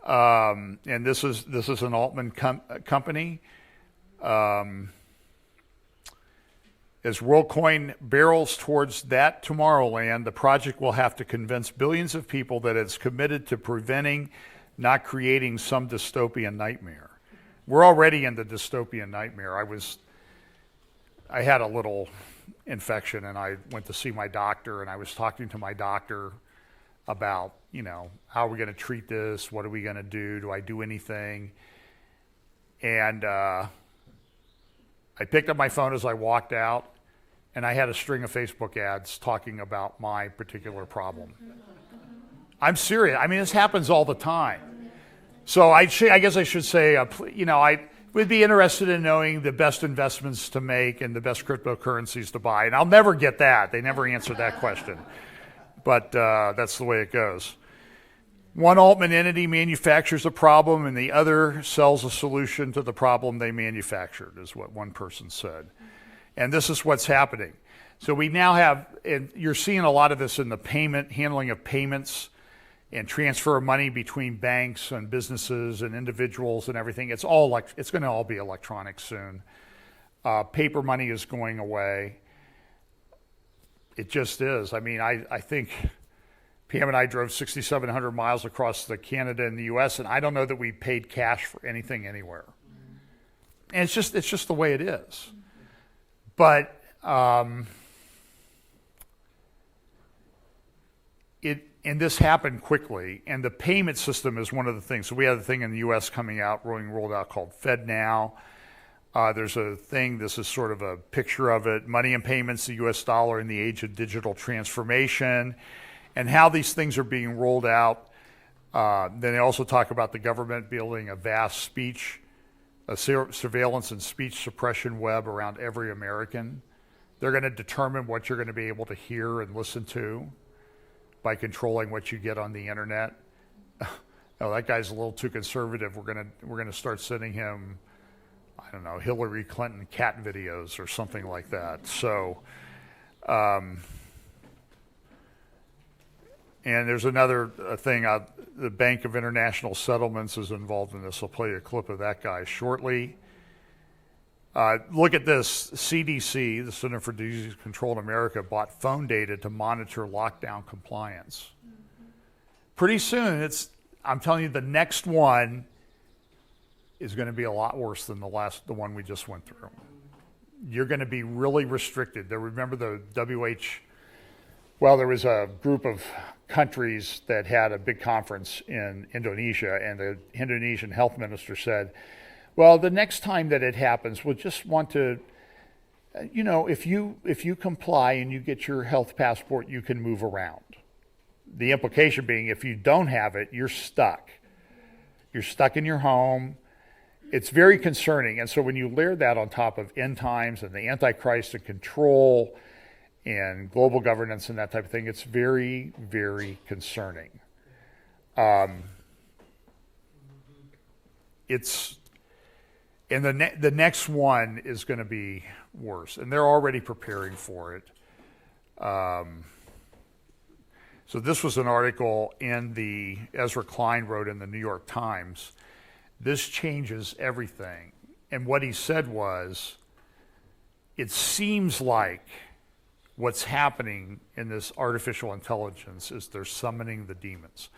And this is an Altman company. As Worldcoin barrels towards that Tomorrowland, the project will have to convince billions of people that it's committed to preventing, not creating some dystopian nightmare. We're already in the dystopian nightmare. I had a little infection and I went to see my doctor, and I was talking to my doctor about, how are we going to treat this? What are we going to do? Do I do anything? And I picked up my phone as I walked out, and I had a string of Facebook ads talking about my particular problem. I'm serious. This happens all the time. So I guess I should say, I would be interested in knowing the best investments to make and the best cryptocurrencies to buy. And I'll never get that. They never answer that question. But that's the way it goes. One Altman entity manufactures a problem and the other sells a solution to the problem they manufactured, is what one person said. And this is what's happening. So we now have, and you're seeing a lot of this in the handling of payments and transfer of money between banks and businesses and individuals and everything. It's going to all be electronic soon. Paper money is going away. It just is. I think Pam and I drove 6,700 miles across Canada and the U.S., and I don't know that we paid cash for anything anywhere. And it's just the way it is. But and this happened quickly, and the payment system is one of the things. So we have a thing in the U.S. coming out, rolled out, called FedNow. There's a thing, this is sort of a picture of it, money and payments, the U.S. dollar in the age of digital transformation, and how these things are being rolled out. Then they also talk about the government building a vast surveillance and speech suppression web around every American. They're going to determine what you're going to be able to hear and listen to by controlling what you get on the internet. Oh, that guy's a little too conservative. We're going to start sending him, I don't know, Hillary Clinton cat videos or something like that. So, and there's another thing. The Bank of International Settlements is involved in this. I'll play you a clip of that guy shortly. Look at this. CDC, the Center for Disease Control in America, bought phone data to monitor lockdown compliance. Pretty soon, I'm telling you, the next one is going to be a lot worse than the one we just went through. You're going to be really restricted. Remember the Well, there was a group of countries that had a big conference in Indonesia, and the Indonesian health minister said, well, the next time that it happens, we'll just want to, you know, if you comply and you get your health passport, you can move around. The implication being, if you don't have it, you're stuck. You're stuck in your home. It's very concerning. And so when you layer that on top of end times and the Antichrist and control and global governance and that type of thing, it's very, very concerning. And the next one is going to be worse, and they're already preparing for it. So this was an article Ezra Klein wrote in the New York Times. This changes everything. And what he said was, it seems like what's happening in this artificial intelligence is they're summoning the demons.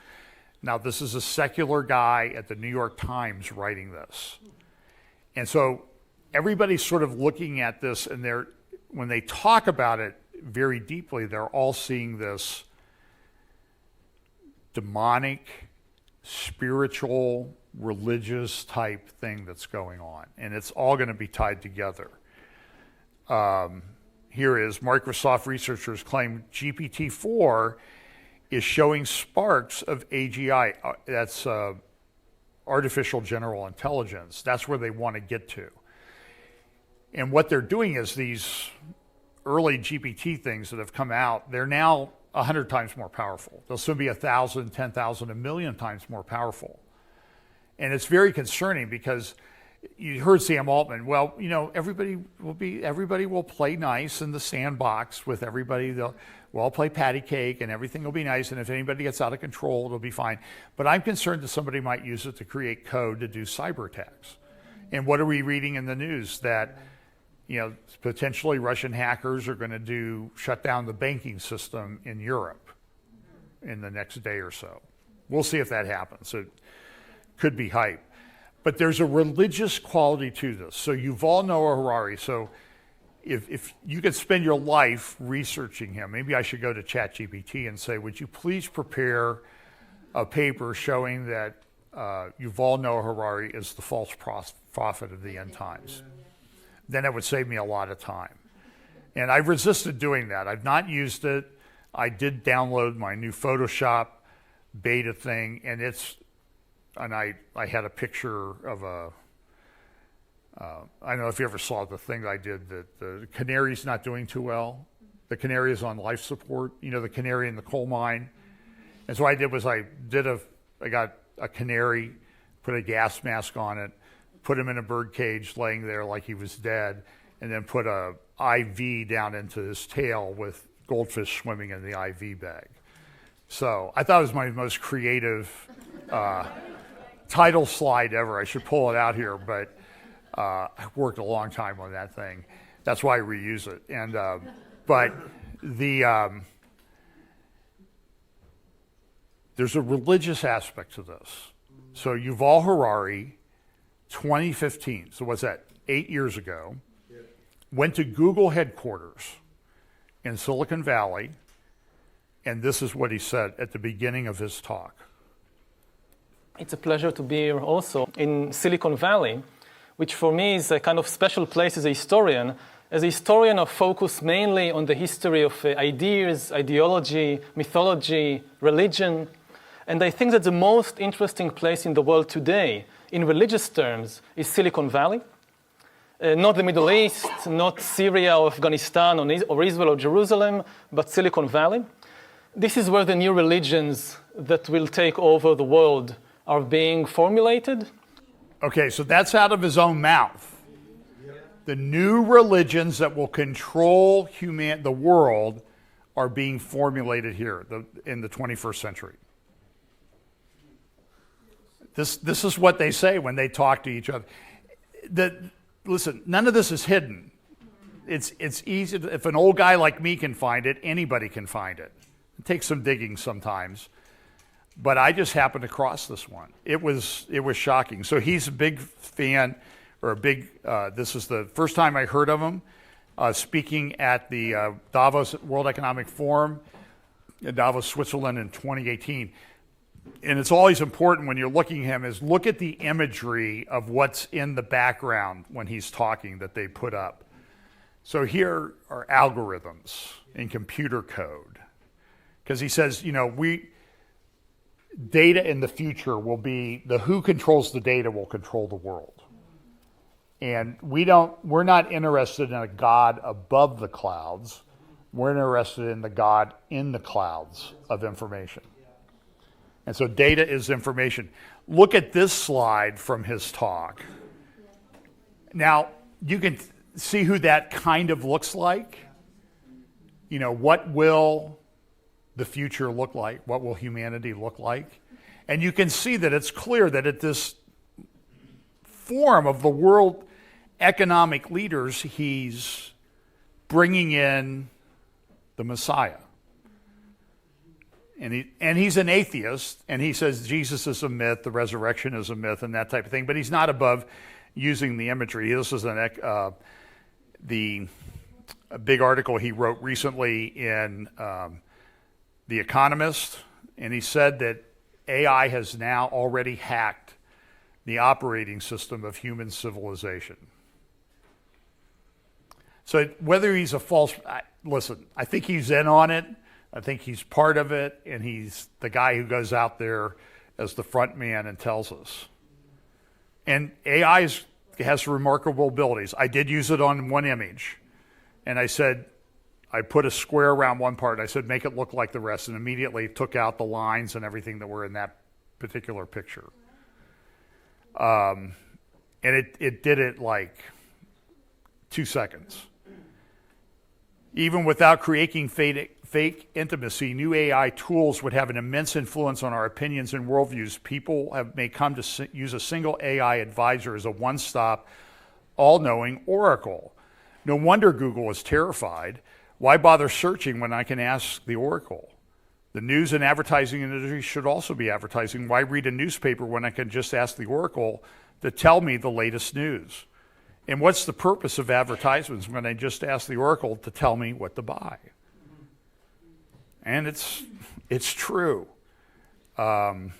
Now, this is a secular guy at the New York Times writing this. And so everybody's sort of looking at this, and when they talk about it very deeply, they're all seeing this demonic, spiritual, religious type thing that's going on. And it's all going to be tied together. Here is Microsoft researchers claim GPT-4 is showing sparks of AGI. That's artificial general intelligence. That's where they want to get to. And what they're doing is these early GPT things that have come out, they're now 100 times more powerful. They'll soon be 1,000, 10,000, 1,000,000 times more powerful. And it's very concerning because you heard Sam Altman, well, you know, everybody will play nice in the sandbox with everybody. We'll all play patty cake and everything will be nice. And if anybody gets out of control, it'll be fine. But I'm concerned that somebody might use it to create code to do cyber attacks. And what are we reading in the news? That, you know, potentially Russian hackers are going to shut down the banking system in Europe in the next day or so. We'll see if that happens. It could be hype. But there's a religious quality to this. So Yuval Noah Harari. So if you could spend your life researching him, maybe I should go to ChatGPT and say, would you please prepare a paper showing that Yuval Noah Harari is the false prophet of the end times? Then it would save me a lot of time. And I've resisted doing that. I've not used it. I did download my new Photoshop beta thing, and I had a picture of I don't know if you ever saw the thing I did that the canary's not doing too well. The canary is on life support, you know, the canary in the coal mine. And so what I did was I got a canary, put a gas mask on it, put him in a bird cage laying there like he was dead, and then put a IV down into his tail with goldfish swimming in the IV bag. So I thought it was my most creative title slide ever. I should pull it out here, but I worked a long time on that thing. That's why I reuse it. And but there's a religious aspect to this. So Yuval Harari, 2015. So what's that? 8 years ago, went to Google headquarters in Silicon Valley, and this is what he said at the beginning of his talk. It's a pleasure to be here also in Silicon Valley, which for me is a kind of special place as a historian. As a historian, I focus mainly on the history of ideas, ideology, mythology, religion. And I think that the most interesting place in the world today, in religious terms, is Silicon Valley. Not the Middle East, not Syria or Afghanistan or Israel or Jerusalem, but Silicon Valley. This is where the new religions that will take over the world are being formulated. Okay, so that's out of his own mouth. The new religions that will control the world are being formulated here in the 21st century. This is what they say when they talk to each other. Listen, none of this is hidden. It's easy. If an old guy like me can find it, anybody can find it. It takes some digging sometimes. But I just happened to cross this one. It was shocking. So he's a big fan, this is the first time I heard of him, speaking at the Davos World Economic Forum. in Davos, Switzerland in 2018. And it's always important when you're looking at him is look at the imagery of what's in the background when he's talking that they put up. So here are algorithms in computer code. Because he says, data in the future will be, who controls the data will control the world. And we're not interested in a God above the clouds. We're interested in the God in the clouds of information. And so data is information. Look at this slide from his talk. Now, you can see who that kind of looks like. What will the future look like? What will humanity look like? And you can see that it's clear that at this forum of the world economic leaders, he's bringing in the Messiah. And he's an atheist, and he says Jesus is a myth, the resurrection is a myth, and that type of thing. But he's not above using the imagery. This is a big article he wrote recently in The Economist, and he said that AI has now already hacked the operating system of human civilization. So whether he's listen, I think he's in on it. I think he's part of it, and he's the guy who goes out there as the front man and tells us. And AI has remarkable abilities. I did use it on one image, and I put a square around one part, and I said, make it look like the rest, and immediately took out the lines and everything that were in that particular picture. And it did it like 2 seconds. Even without creating fake intimacy, new AI tools would have an immense influence on our opinions and worldviews. People may come to use a single AI advisor as a one-stop, all-knowing oracle. No wonder Google is terrified. Why bother searching when I can ask the oracle? The news and advertising industry should also be advertising. Why read a newspaper when I can just ask the oracle to tell me the latest news? And what's the purpose of advertisements when I just ask the oracle to tell me what to buy? And it's true. AI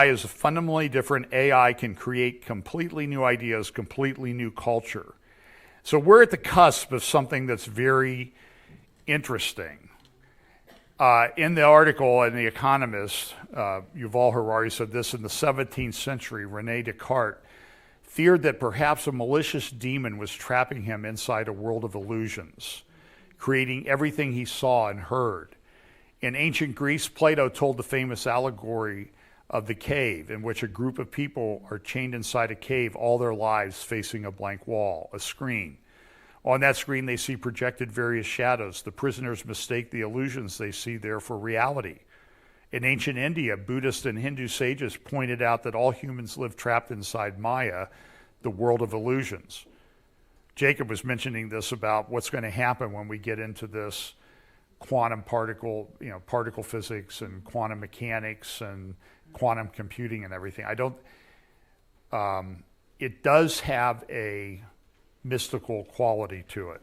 is fundamentally different. AI can create completely new ideas, completely new culture. So we're at the cusp of something that's very interesting. In the article in The Economist, Yuval Harari said this: in the 17th century, René Descartes feared that perhaps a malicious demon was trapping him inside a world of illusions, creating everything he saw and heard. In ancient Greece, Plato told the famous allegory of the cave, in which a group of people are chained inside a cave all their lives facing a blank wall, a screen. On that screen, they see projected various shadows. The prisoners mistake the illusions they see there for reality. In ancient India, Buddhist and Hindu sages pointed out that all humans live trapped inside Maya, the world of illusions. Jacob was mentioning this about what's going to happen when we get into this quantum particle physics and quantum mechanics and quantum computing and everything. It does have a mystical quality to it.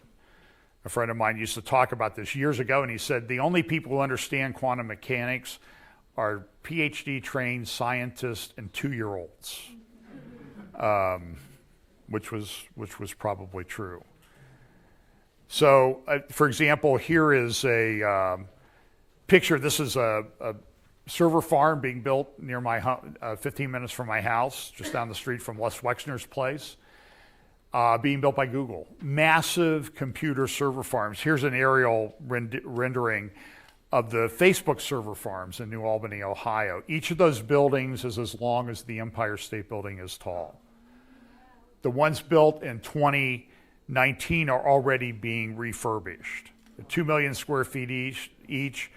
A friend of mine used to talk about this years ago, and he said the only people who understand quantum mechanics are PhD trained scientists and 2-year-olds, which was probably true. So, for example, here is a picture. This is a server farm being built near my home, 15 minutes from my house, just down the street from Les Wexner's place, being built by Google. Massive computer server farms. Here's an aerial rendering of the Facebook server farms in New Albany, Ohio. Each of those buildings is as long as the Empire State Building is tall. The ones built in 2019 are already being refurbished. 2 million square feet each.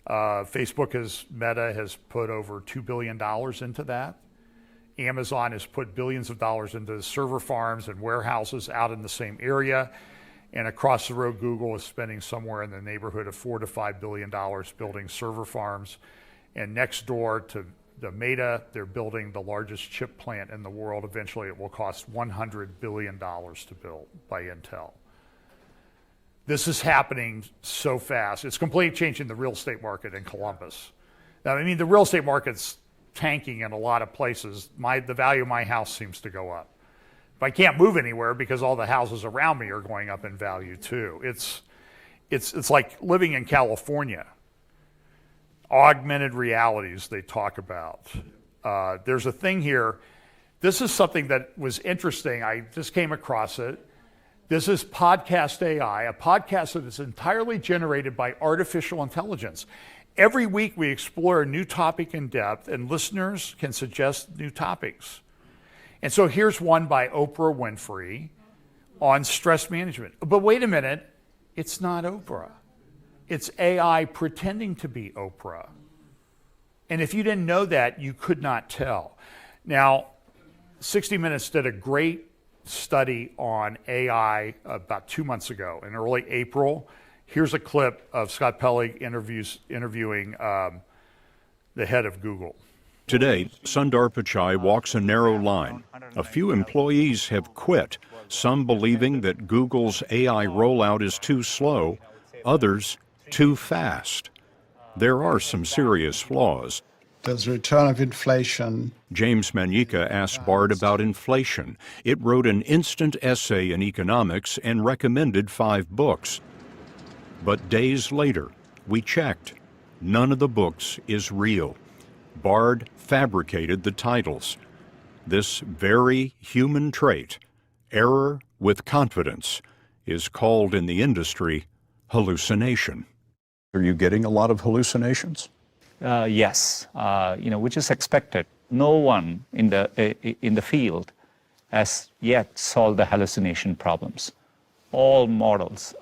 Facebook Meta has put over $2 billion into that. Amazon has put billions of dollars into server farms and warehouses out in the same area. And across the road, Google is spending somewhere in the neighborhood of $4 to $5 billion building server farms. And next door to the Meta, they're building the largest chip plant in the world. Eventually, it will cost $100 billion to build by Intel. This is happening so fast. It's completely changing the real estate market in Columbus. Now, I mean, the real estate market's tanking in a lot of places. The value of my house seems to go up. But I can't move anywhere because all the houses around me are going up in value too. It's like living in California. Augmented realities they talk about. There's a thing here. This is something that was interesting. I just came across it. This is Podcast AI, a podcast that is entirely generated by artificial intelligence. Every week we explore a new topic in depth, and listeners can suggest new topics. And so here's one by Oprah Winfrey on stress management. But wait a minute, it's not Oprah. It's AI pretending to be Oprah. And if you didn't know that, you could not tell. Now, 60 Minutes did a great study on AI about 2 months ago, in early April. Here's a clip of Scott Pellig interviewing the head of Google. Today, Sundar Pichai walks a narrow line. A few employees have quit, some believing that Google's AI rollout is too slow, others too fast. There are some serious flaws. There's a return of inflation. James Manyika asked Bard about inflation. It wrote an instant essay in economics and recommended 5 books. But days later, we checked. None of the books is real. Bard fabricated the titles. This very human trait, error with confidence, is called in the industry hallucination. Are you getting a lot of hallucinations? Yes, which is expected. No one in the field has yet solved the hallucination problems. All models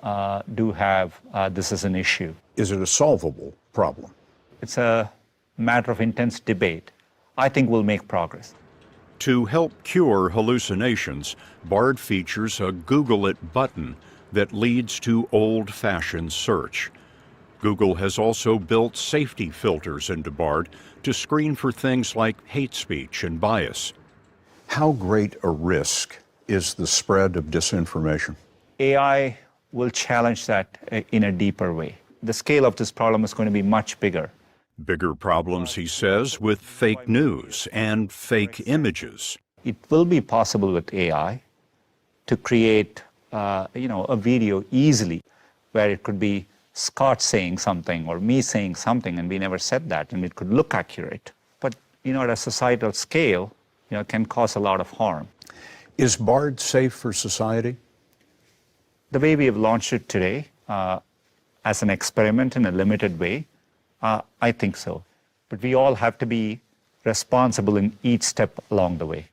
do have this as an issue. Is it a solvable problem? It's a matter of intense debate. I think we'll make progress. To help cure hallucinations, Bard features a Google It button that leads to old-fashioned search. Google has also built safety filters into Bard to screen for things like hate speech and bias. How great a risk is the spread of disinformation? AI will challenge that in a deeper way. The scale of this problem is going to be much bigger. Bigger problems, he says, with fake news and fake images. It will be possible with AI to create, a video easily where it could be Scott saying something or me saying something and we never said that, and it could look accurate. But, at a societal scale, it can cause a lot of harm. Is Bard safe for society? The way we have launched it today, as an experiment in a limited way, I think so. But we all have to be responsible in each step along the way.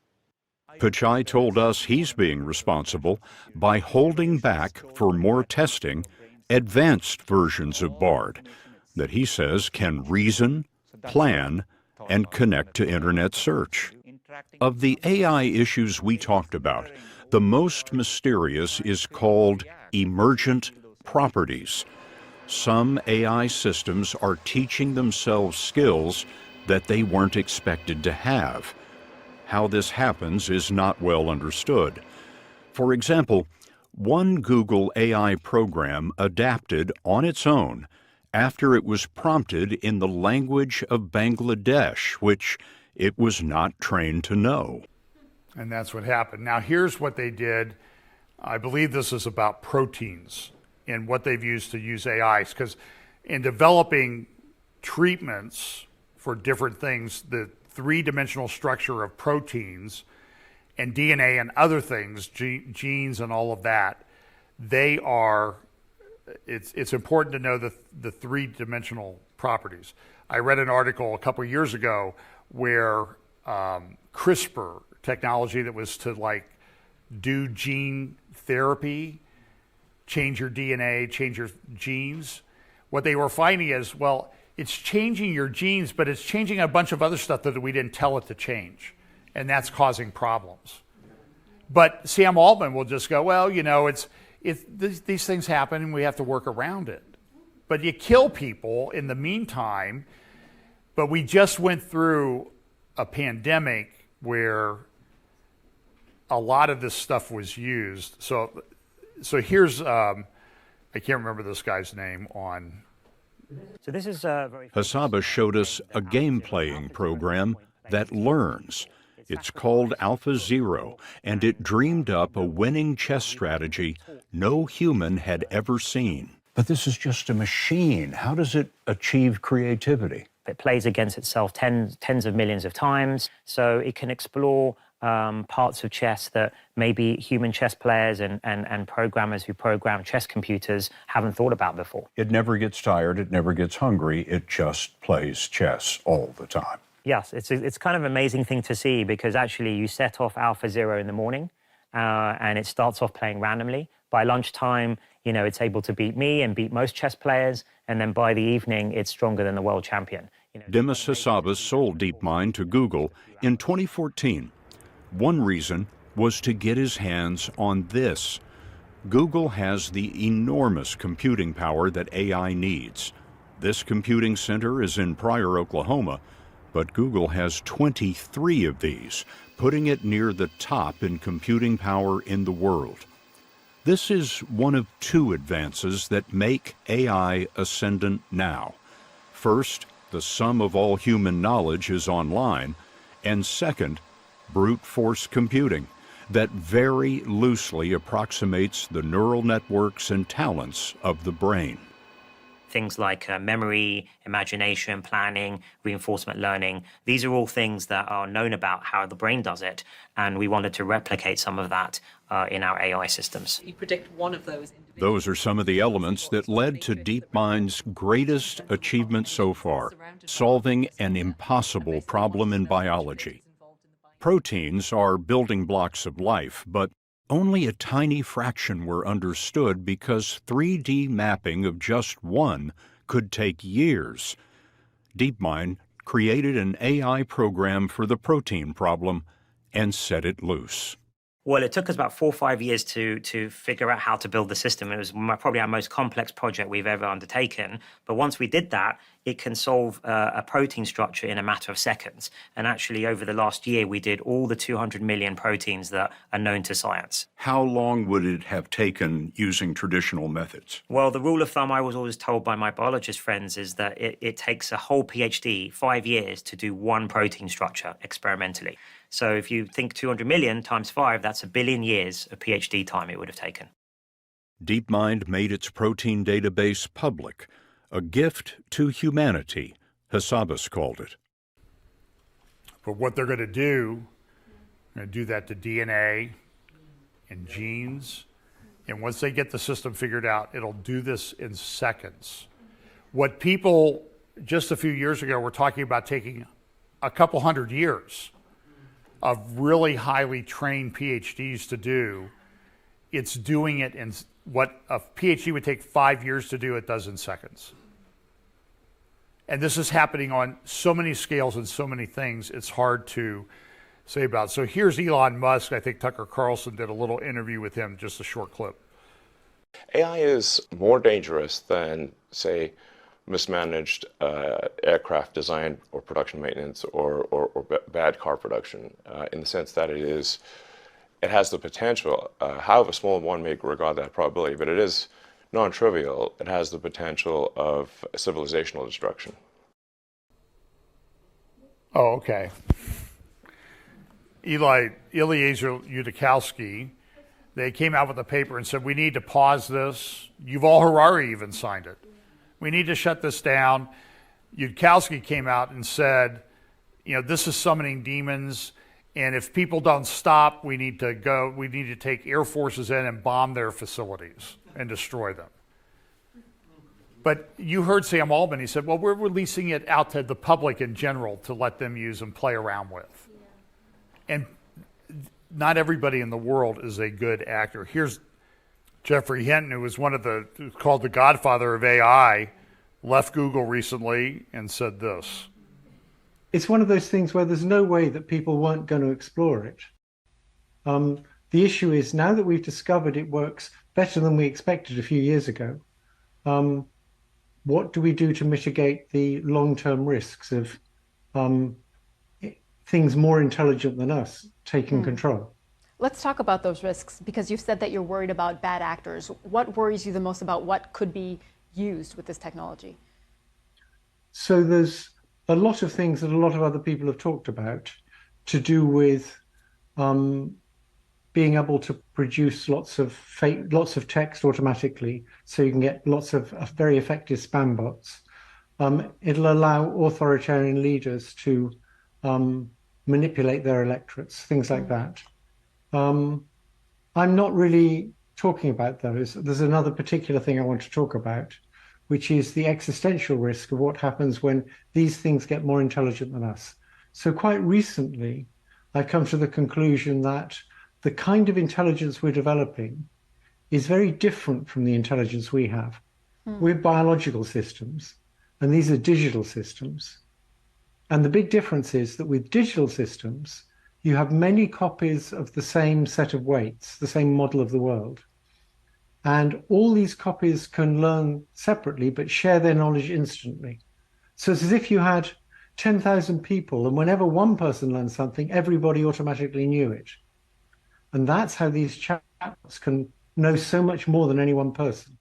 Pichai told us he's being responsible by holding back for more testing advanced versions of Bard that he says can reason, plan, and connect to internet search. Of the AI issues we talked about, the most mysterious is called emergent properties. Some AI systems are teaching themselves skills that they weren't expected to have. How this happens is not well understood. For example, one Google AI program adapted on its own after it was prompted in the language of Bangladesh, which it was not trained to know. And that's what happened. Now, here's what they did. I believe this is about proteins and what they've used to use AIs, because in developing treatments for different things, the three-dimensional structure of proteins and DNA and other things, genes and all of that, it's important to know the three-dimensional properties. I read an article a couple of years ago where CRISPR technology that was to do gene therapy, change your DNA, change your genes. What they were finding is, well, it's changing your genes, but it's changing a bunch of other stuff that we didn't tell it to change. And that's causing problems. But Sam Altman will just go, well, these things happen and we have to work around it. But you kill people in the meantime. But we just went through a pandemic where a lot of this stuff was used. So here's I can't remember this guy's name on. So this is very. Hasaba showed us a game-playing program that learns. It's called Alpha Zero, and it dreamed up a winning chess strategy no human had ever seen. But this is just a machine. How does it achieve creativity? It plays against itself tens of millions of times, so it can explore parts of chess that maybe human chess players and programmers who program chess computers haven't thought about before. It never gets tired, it never gets hungry, it just plays chess all the time. Yes, it's kind of an amazing thing to see, because actually you set off Alpha Zero in the morning and it starts off playing randomly. By lunchtime, you know, it's able to beat me and beat most chess players, and then by the evening, it's stronger than the world champion. Demis Hassabis sold DeepMind to Google in 2014. One reason was to get his hands on this. Google has the enormous computing power that AI needs. This computing center is in Pryor, Oklahoma, but Google has 23 of these, putting it near the top in computing power in the world. This is one of two advances that make AI ascendant now. First, the sum of all human knowledge is online, and second, brute force computing that very loosely approximates the neural networks and talents of the brain. Things like memory, imagination, planning, reinforcement learning. These are all things that are known about how the brain does it, and we wanted to replicate some of that in our AI systems. You predict one of those. Those are some of the elements that led to DeepMind's greatest achievement so far, solving an impossible problem in biology. Proteins are building blocks of life, but only a tiny fraction were understood because 3D mapping of just one could take years. DeepMind created an AI program for the protein problem and set it loose. Well, it took us about 4 or 5 years to figure out how to build the system. It was probably our most complex project we've ever undertaken. But once we did that, it can solve a protein structure in a matter of seconds. And actually, over the last year, we did all the 200 million proteins that are known to science. How long would it have taken using traditional methods? Well, the rule of thumb I was always told by my biologist friends is that it takes a whole PhD, 5 years, to do one protein structure experimentally. So if you think 200 million times 5, that's 1 billion years of PhD time it would have taken. DeepMind made its protein database public, a gift to humanity, Hassabis called it. But what they're going to do that to DNA and genes. And once they get the system figured out, it'll do this in seconds. What people just a few years ago were talking about taking a couple hundred years of really highly trained PhDs to do, it's doing it in what a PhD would take 5 years to do, it does in seconds. And this is happening on so many scales and so many things, it's hard to say about. So here's Elon Musk. I think Tucker Carlson did a little interview with him, just a short clip. AI is more dangerous than, say, mismanaged aircraft design or production maintenance or bad car production, in the sense that it has the potential, however small one may regard that probability, but it is non-trivial. It has the potential of civilizational destruction. Oh, okay. Eliezer Yudkowsky, they came out with a paper and said, we need to pause this. Yuval Harari even signed it. We need to shut this down. Yudkowsky came out and said, this is summoning demons, and if people don't stop, we need to take air forces in and bomb their facilities and destroy them. But you heard Sam Altman, he said, well, we're releasing it out to the public in general to let them use and play around with. Yeah. And not everybody in the world is a good actor. Here's Jeffrey Hinton, who was called the godfather of AI, left Google recently and said this. It's one of those things where there's no way that people weren't going to explore it. The issue is now that we've discovered it works better than we expected a few years ago, what do we do to mitigate the long-term risks of things more intelligent than us taking control? Let's talk about those risks, because you've said that you're worried about bad actors. What worries you the most about what could be used with this technology? So there's a lot of things that a lot of other people have talked about to do with being able to produce lots of text automatically, so you can get lots of very effective spam bots. It'll allow authoritarian leaders to manipulate their electorates, things like that. I'm not really talking about those. There's another particular thing I want to talk about, which is the existential risk of what happens when these things get more intelligent than us. So quite recently, I've come to the conclusion that the kind of intelligence we're developing is very different from the intelligence we have. We're biological systems, and these are digital systems. And the big difference is that with digital systems, you have many copies of the same set of weights, the same model of the world. And all these copies can learn separately, but share their knowledge instantly. So it's as if you had 10,000 people, and whenever one person learned something, everybody automatically knew it. And that's how these chatbots can know so much more than any one person.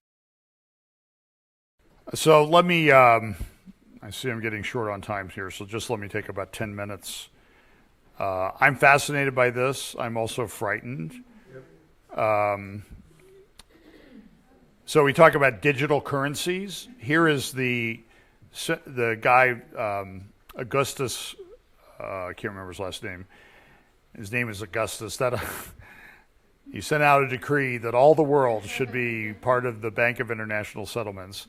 So let me, I see I'm getting short on time here, so just let me take about 10 minutes. I'm fascinated by this. I'm also frightened. So we talk about digital currencies. Here is the guy, Augustus, I can't remember his last name. His name is Augustus. He sent out a decree that all the world should be part of the Bank of International Settlements.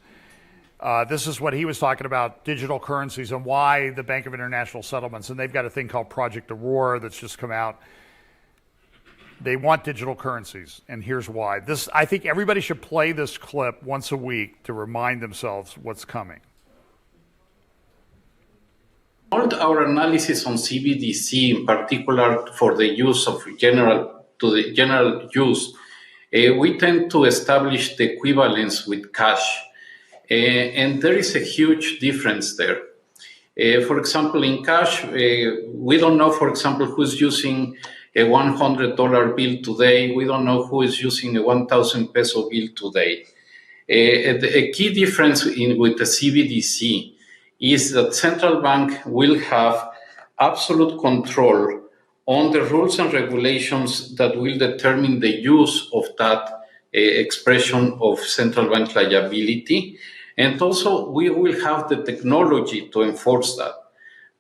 This is what he was talking about, digital currencies and why the Bank of International Settlements. And they've got a thing called Project Aurora that's just come out. They want digital currencies, and here's why. I think everybody should play this clip once a week to remind themselves what's coming. All our analysis on CBDC, in particular for the use of general use, we tend to establish the equivalence with cash. And there is a huge difference there. For example, in cash, we don't know, for example, who's using a $100 bill today. We don't know who is using a 1,000 peso bill today. A key difference with the CBDC is that central bank will have absolute control on the rules and regulations that will determine the use of that expression of central bank liability. And also, we will have the technology to enforce that.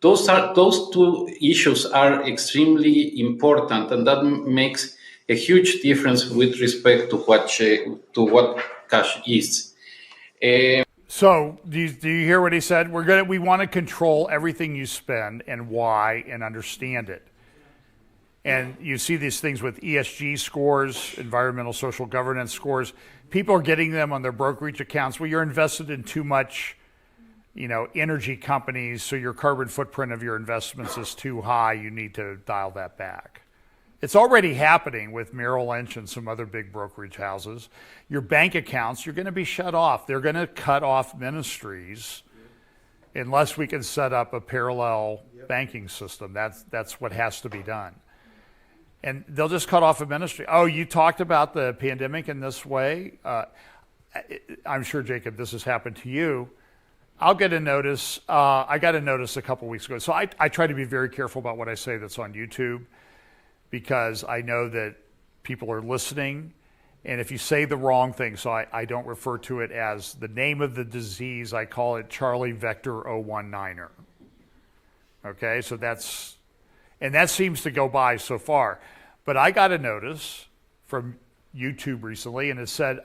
Those two issues are extremely important, and that makes a huge difference with respect to what cash is. So, do you hear what he said? We want to control everything you spend and why, and understand it. And you see these things with ESG scores, environmental social governance scores. People are getting them on their brokerage accounts. Well, you're invested in too much, energy companies, so your carbon footprint of your investments is too high. You need to dial that back. It's already happening with Merrill Lynch and some other big brokerage houses. Your bank accounts, you're going to be shut off. They're going to cut off ministries unless we can set up a parallel banking system. That's what has to be done. And they'll just cut off a ministry. Oh, you talked about the pandemic in this way. I'm sure, Jacob, this has happened to you. I'll get a notice. I got a notice a couple weeks ago. So I try to be very careful about what I say that's on YouTube, because I know that people are listening. And if you say the wrong thing, so I don't refer to it as the name of the disease, I call it Charlie Vector 019er. Okay, so that seems to go by so far. But I got a notice from YouTube recently, and it said,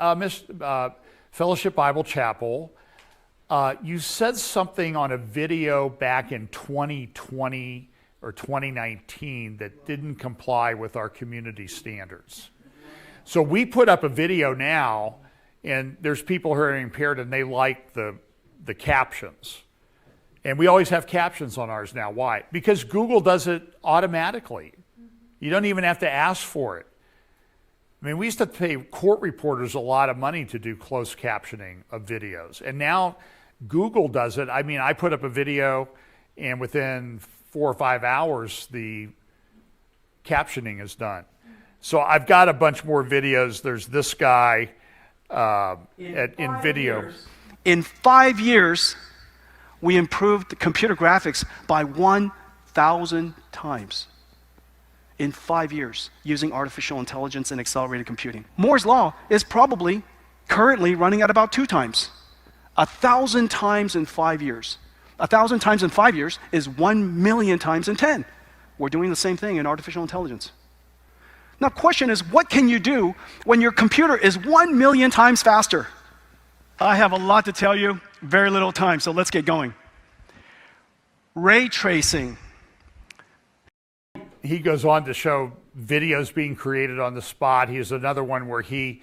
Fellowship Bible Chapel, you said something on a video back in 2020 or 2019 that didn't comply with our community standards. So we put up a video now, and there's people who are impaired, and they like the captions. And we always have captions on ours now. Why? Because Google does it automatically. You don't even have to ask for it. I mean, we used to pay court reporters a lot of money to do closed captioning of videos. And now Google does it. I mean, I put up a video, and within 4 or 5 hours, the captioning is done. So I've got a bunch more videos. There's this guy in video. In 5 years, we improved the computer graphics by 1,000 times. In 5 years, using artificial intelligence and accelerated computing. Moore's law is probably currently running at about 2 times. 1,000 times in 5 years. 1,000 times in 5 years is 1,000,000 times in 10. We're doing the same thing in artificial intelligence. Now, the question is, what can you do when your computer is 1,000,000 times faster? I have a lot to tell you, very little time, so let's get going. Ray tracing. He goes on to show videos being created on the spot. He has another one where he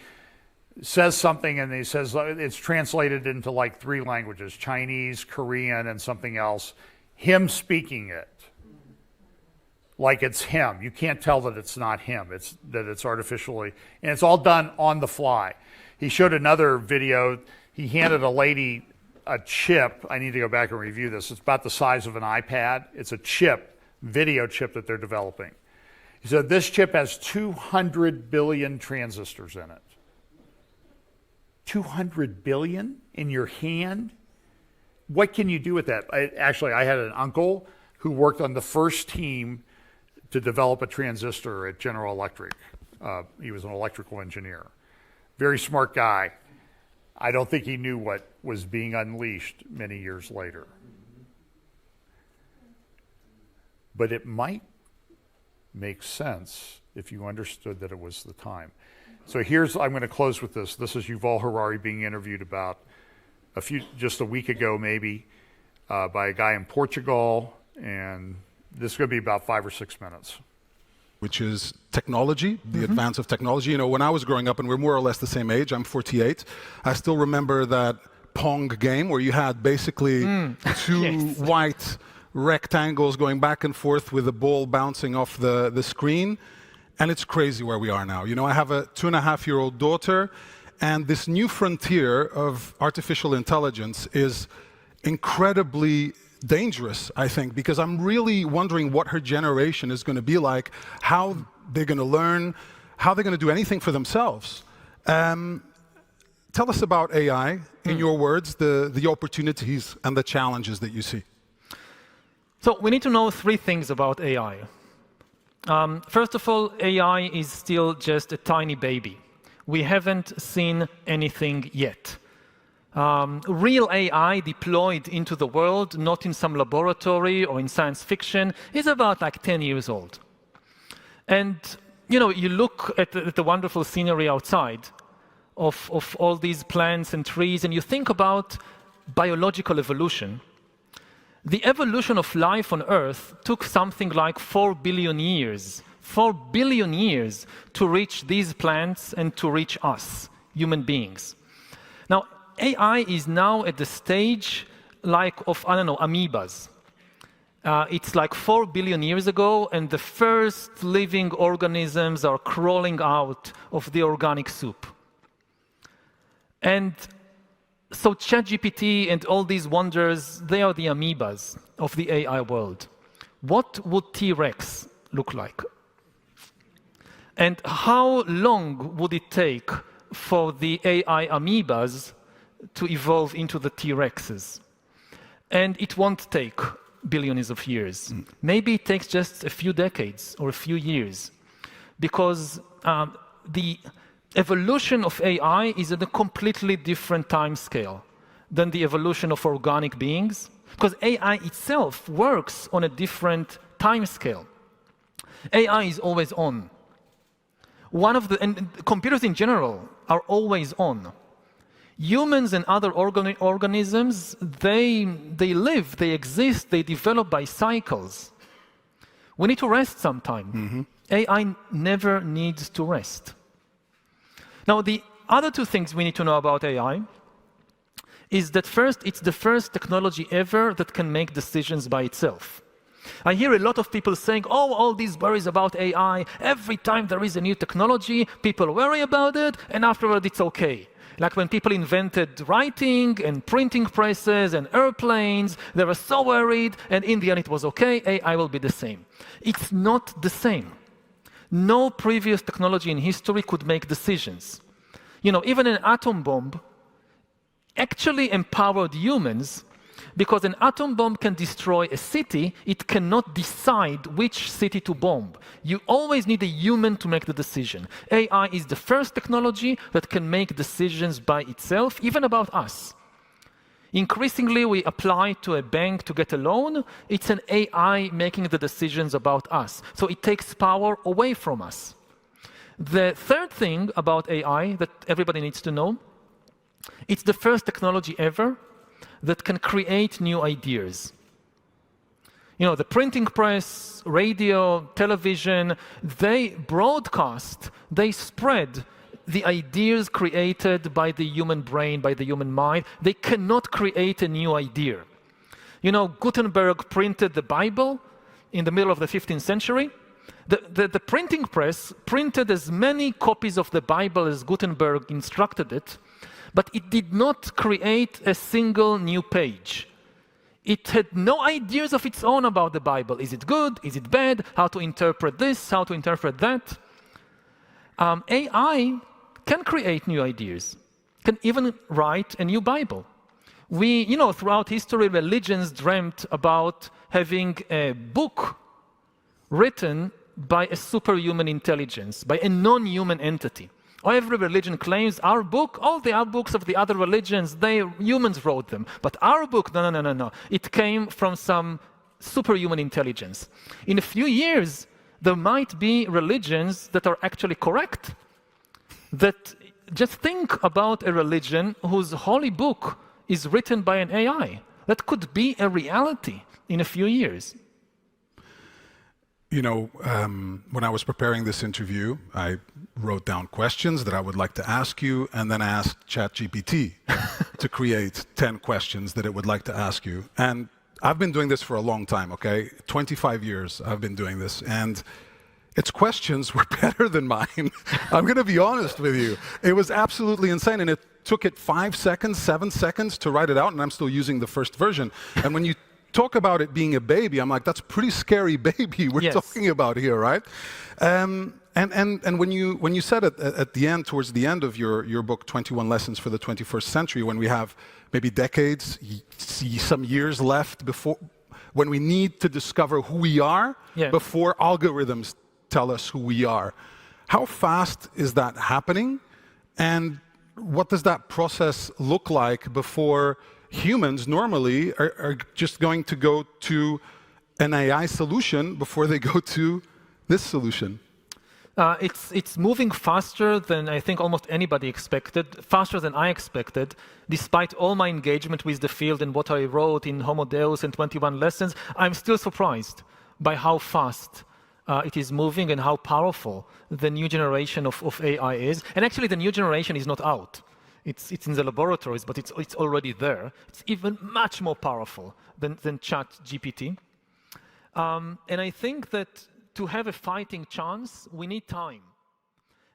says something and he says it's translated into like 3 languages, Chinese, Korean, and something else. Him speaking it. Like it's him. You can't tell that it's not him. It's that it's artificially, and it's all done on the fly. He showed another video. He handed a lady a chip. I need to go back and review this. It's about the size of an iPad. It's a chip, video chip that they're developing. He said this chip has 200 billion transistors in it. 200 billion in your hand? What can you do with that? I had an uncle who worked on the first team to develop a transistor at General Electric. He was an electrical engineer. Very smart guy. I don't think he knew what was being unleashed many years later. But it might make sense if you understood that it was the time. So I'm going to close with this. This is Yuval Harari being interviewed about just a week ago maybe, by a guy in Portugal, and this is going to be about 5 or 6 minutes. Which is technology, the advance of technology. You know, when I was growing up, and we're more or less the same age, I'm 48, I still remember that Pong game where you had basically 2 white rectangles going back and forth with the ball bouncing off the screen. And it's crazy where we are now. You know, I have a 2.5-year-old daughter, and this new frontier of artificial intelligence is incredibly dangerous, I think, because I'm really wondering what her generation is going to be like, how they're going to learn, how they're going to do anything for themselves. Tell us about AI, in your words, the opportunities and the challenges that you see. So we need to know 3 things about AI. First of all, AI is still just a tiny baby. We haven't seen anything yet. Real AI deployed into the world, not in some laboratory or in science fiction, is about like 10 years old. And you know, you look at the wonderful scenery outside of all these plants and trees, and you think about biological evolution. The evolution of life on Earth took something like 4 billion years. 4 billion years to reach these plants and to reach us, human beings. Now, AI is now at the stage like of, I don't know, amoebas. It's like 4 billion years ago, and the first living organisms are crawling out of the organic soup. And so ChatGPT and all these wonders, they are the amoebas of the AI world. What would T-Rex look like? And how long would it take for the AI amoebas to evolve into the T-Rexes? And it won't take billions of years. Maybe it takes just a few decades or a few years, because the evolution of AI is at a completely different time scale than the evolution of organic beings, because AI itself works on a different time scale. AI is always on. And computers in general are always on. Humans and other organisms, they live, they exist, they develop by cycles. We need to rest sometime. AI never needs to rest. Now, the other 2 things we need to know about AI is that first, it's the first technology ever that can make decisions by itself. I hear a lot of people saying, oh, all these worries about AI, every time there is a new technology, people worry about it, and afterward it's okay. Like when people invented writing and printing presses and airplanes, they were so worried, and in the end it was okay, AI will be the same. It's not the same. No previous technology in history could make decisions. You know, even an atom bomb actually empowered humans, because an atom bomb can destroy a city, it cannot decide which city to bomb. You always need a human to make the decision. AI is the first technology that can make decisions by itself, even about us. Increasingly, we apply to a bank to get a loan. It's an AI making the decisions about us. So it takes power away from us. The third thing about AI that everybody needs to know, it's the first technology ever that can create new ideas. You know, the printing press, radio, television, they broadcast, they spread the ideas created by the human brain, by the human mind. They cannot create a new idea. You know, Gutenberg printed the Bible in the middle of the 15th century. The printing press printed as many copies of the Bible as Gutenberg instructed it, but it did not create a single new page. It had no ideas of its own about the Bible. Is it good? Is it bad? How to interpret this? How to interpret that? AI can create new ideas, can even write a new Bible. You know, throughout history, religions dreamt about having a book written by a superhuman intelligence, by a non-human entity. Every religion claims our book, all the other books of the other religions, humans wrote them. But our book, no. It came from some superhuman intelligence. In a few years, there might be religions that are actually correct. That just think about a religion whose holy book is written by an AI. That could be a reality in a few years. You know, when I was preparing this interview, I wrote down questions that I would like to ask you, and then I asked ChatGPT to create 10 questions that it would like to ask you. And I've been doing this for a long time, okay? 25 years I've been doing this, and its questions were better than mine. I'm going to be honest with you. It was absolutely insane, and it took it 5 seconds, 7 seconds to write it out, and I'm still using the first version. And when you talk about it being a baby, I'm like, that's a pretty scary baby we're talking about here, right? And when you said it at the end, towards the end of your book, 21 Lessons for the 21st Century, when we have maybe decades, some years left before, when we need to discover who we are before algorithms tell us who we are. How fast is that happening? And what does that process look like before humans normally are just going to go to an AI solution before they go to this solution? It's moving faster than I think almost anybody expected, faster than I expected, despite all my engagement with the field and what I wrote in Homo Deus and 21 Lessons. I'm still surprised by how fast it is moving and how powerful the new generation of AI is. And actually, the new generation is not out. It's in the laboratories, but it's already there. It's even much more powerful than ChatGPT. And I think that to have a fighting chance, we need time.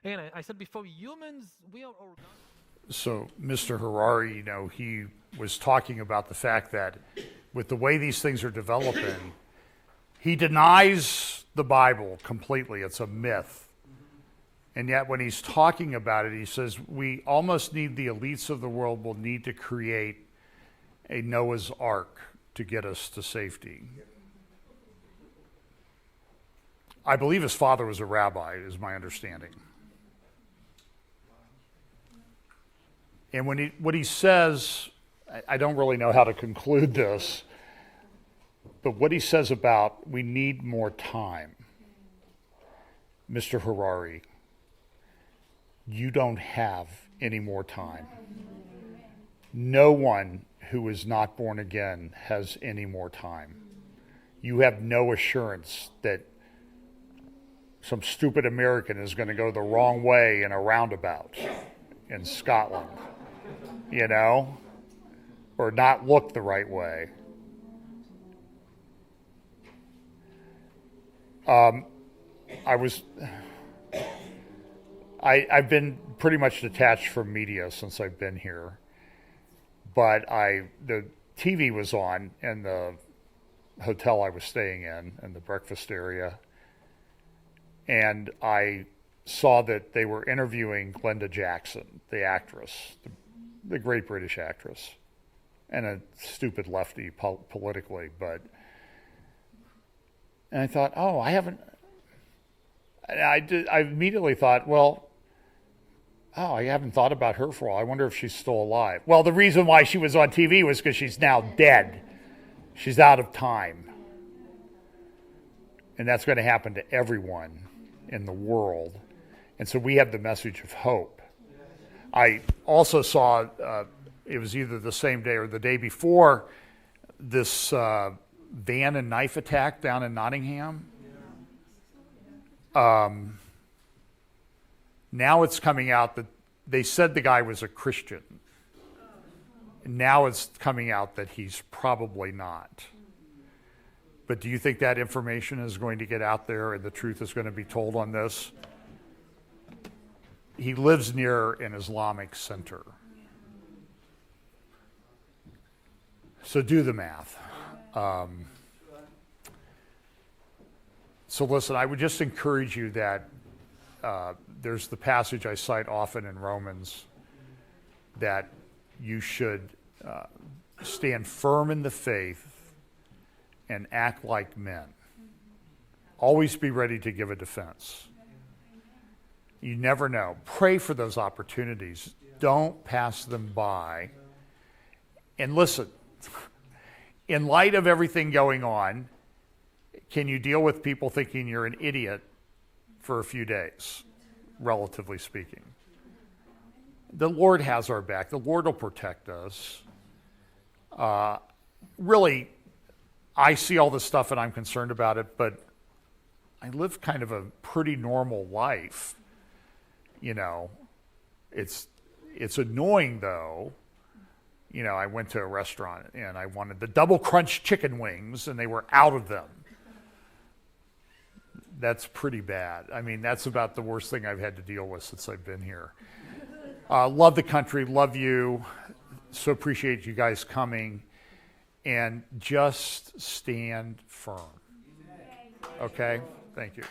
Again, I said before, humans, we are organic. So, Mr. Harari, you know, he was talking about the fact that with the way these things are developing, he denies the Bible completely. It's a myth. And yet when he's talking about it, he says, we almost need, the elites of the world will need to create a Noah's Ark to get us to safety. I believe his father was a rabbi, is my understanding. And what he says, I don't really know how to conclude this, but what he says about we need more time, Mr. Harari, you don't have any more time. No one who is not born again has any more time. You have no assurance that some stupid American is going to go the wrong way in a roundabout in Scotland, you know, or not look the right way. I've been pretty much detached from media since I've been here, but the TV was on in the hotel I was staying in the breakfast area, and I saw that they were interviewing Glenda Jackson, the actress, the great British actress, and a stupid lefty politically, but, and I thought, oh, I immediately thought, well, oh, I haven't thought about her for a while. I wonder if she's still alive. Well, the reason why she was on TV was because she's now dead. She's out of time. And that's going to happen to everyone in the world. And so we have the message of hope. I also saw, it was either the same day or the day before, this van and knife attack down in Nottingham. Now it's coming out that they said the guy was a Christian. Now it's coming out that he's probably not. But do you think that information is going to get out there and the truth is going to be told on this? He lives near an Islamic center. So do the math. So listen, I would just encourage you that there's the passage I cite often in Romans that you should stand firm in the faith and act like men. Always be ready to give a defense. You never know. Pray for those opportunities. Don't pass them by. And listen, in light of everything going on, can you deal with people thinking you're an idiot for a few days, relatively speaking? The Lord has our back. The Lord will protect us. Really, I see all this stuff and I'm concerned about it, but I live kind of a pretty normal life. You know, it's annoying though. You know, I went to a restaurant and I wanted the double crunch chicken wings and they were out of them. That's pretty bad. I mean, that's about the worst thing I've had to deal with since I've been here. Love the country, love you. So appreciate you guys coming. And just stand firm. Okay? Thank you.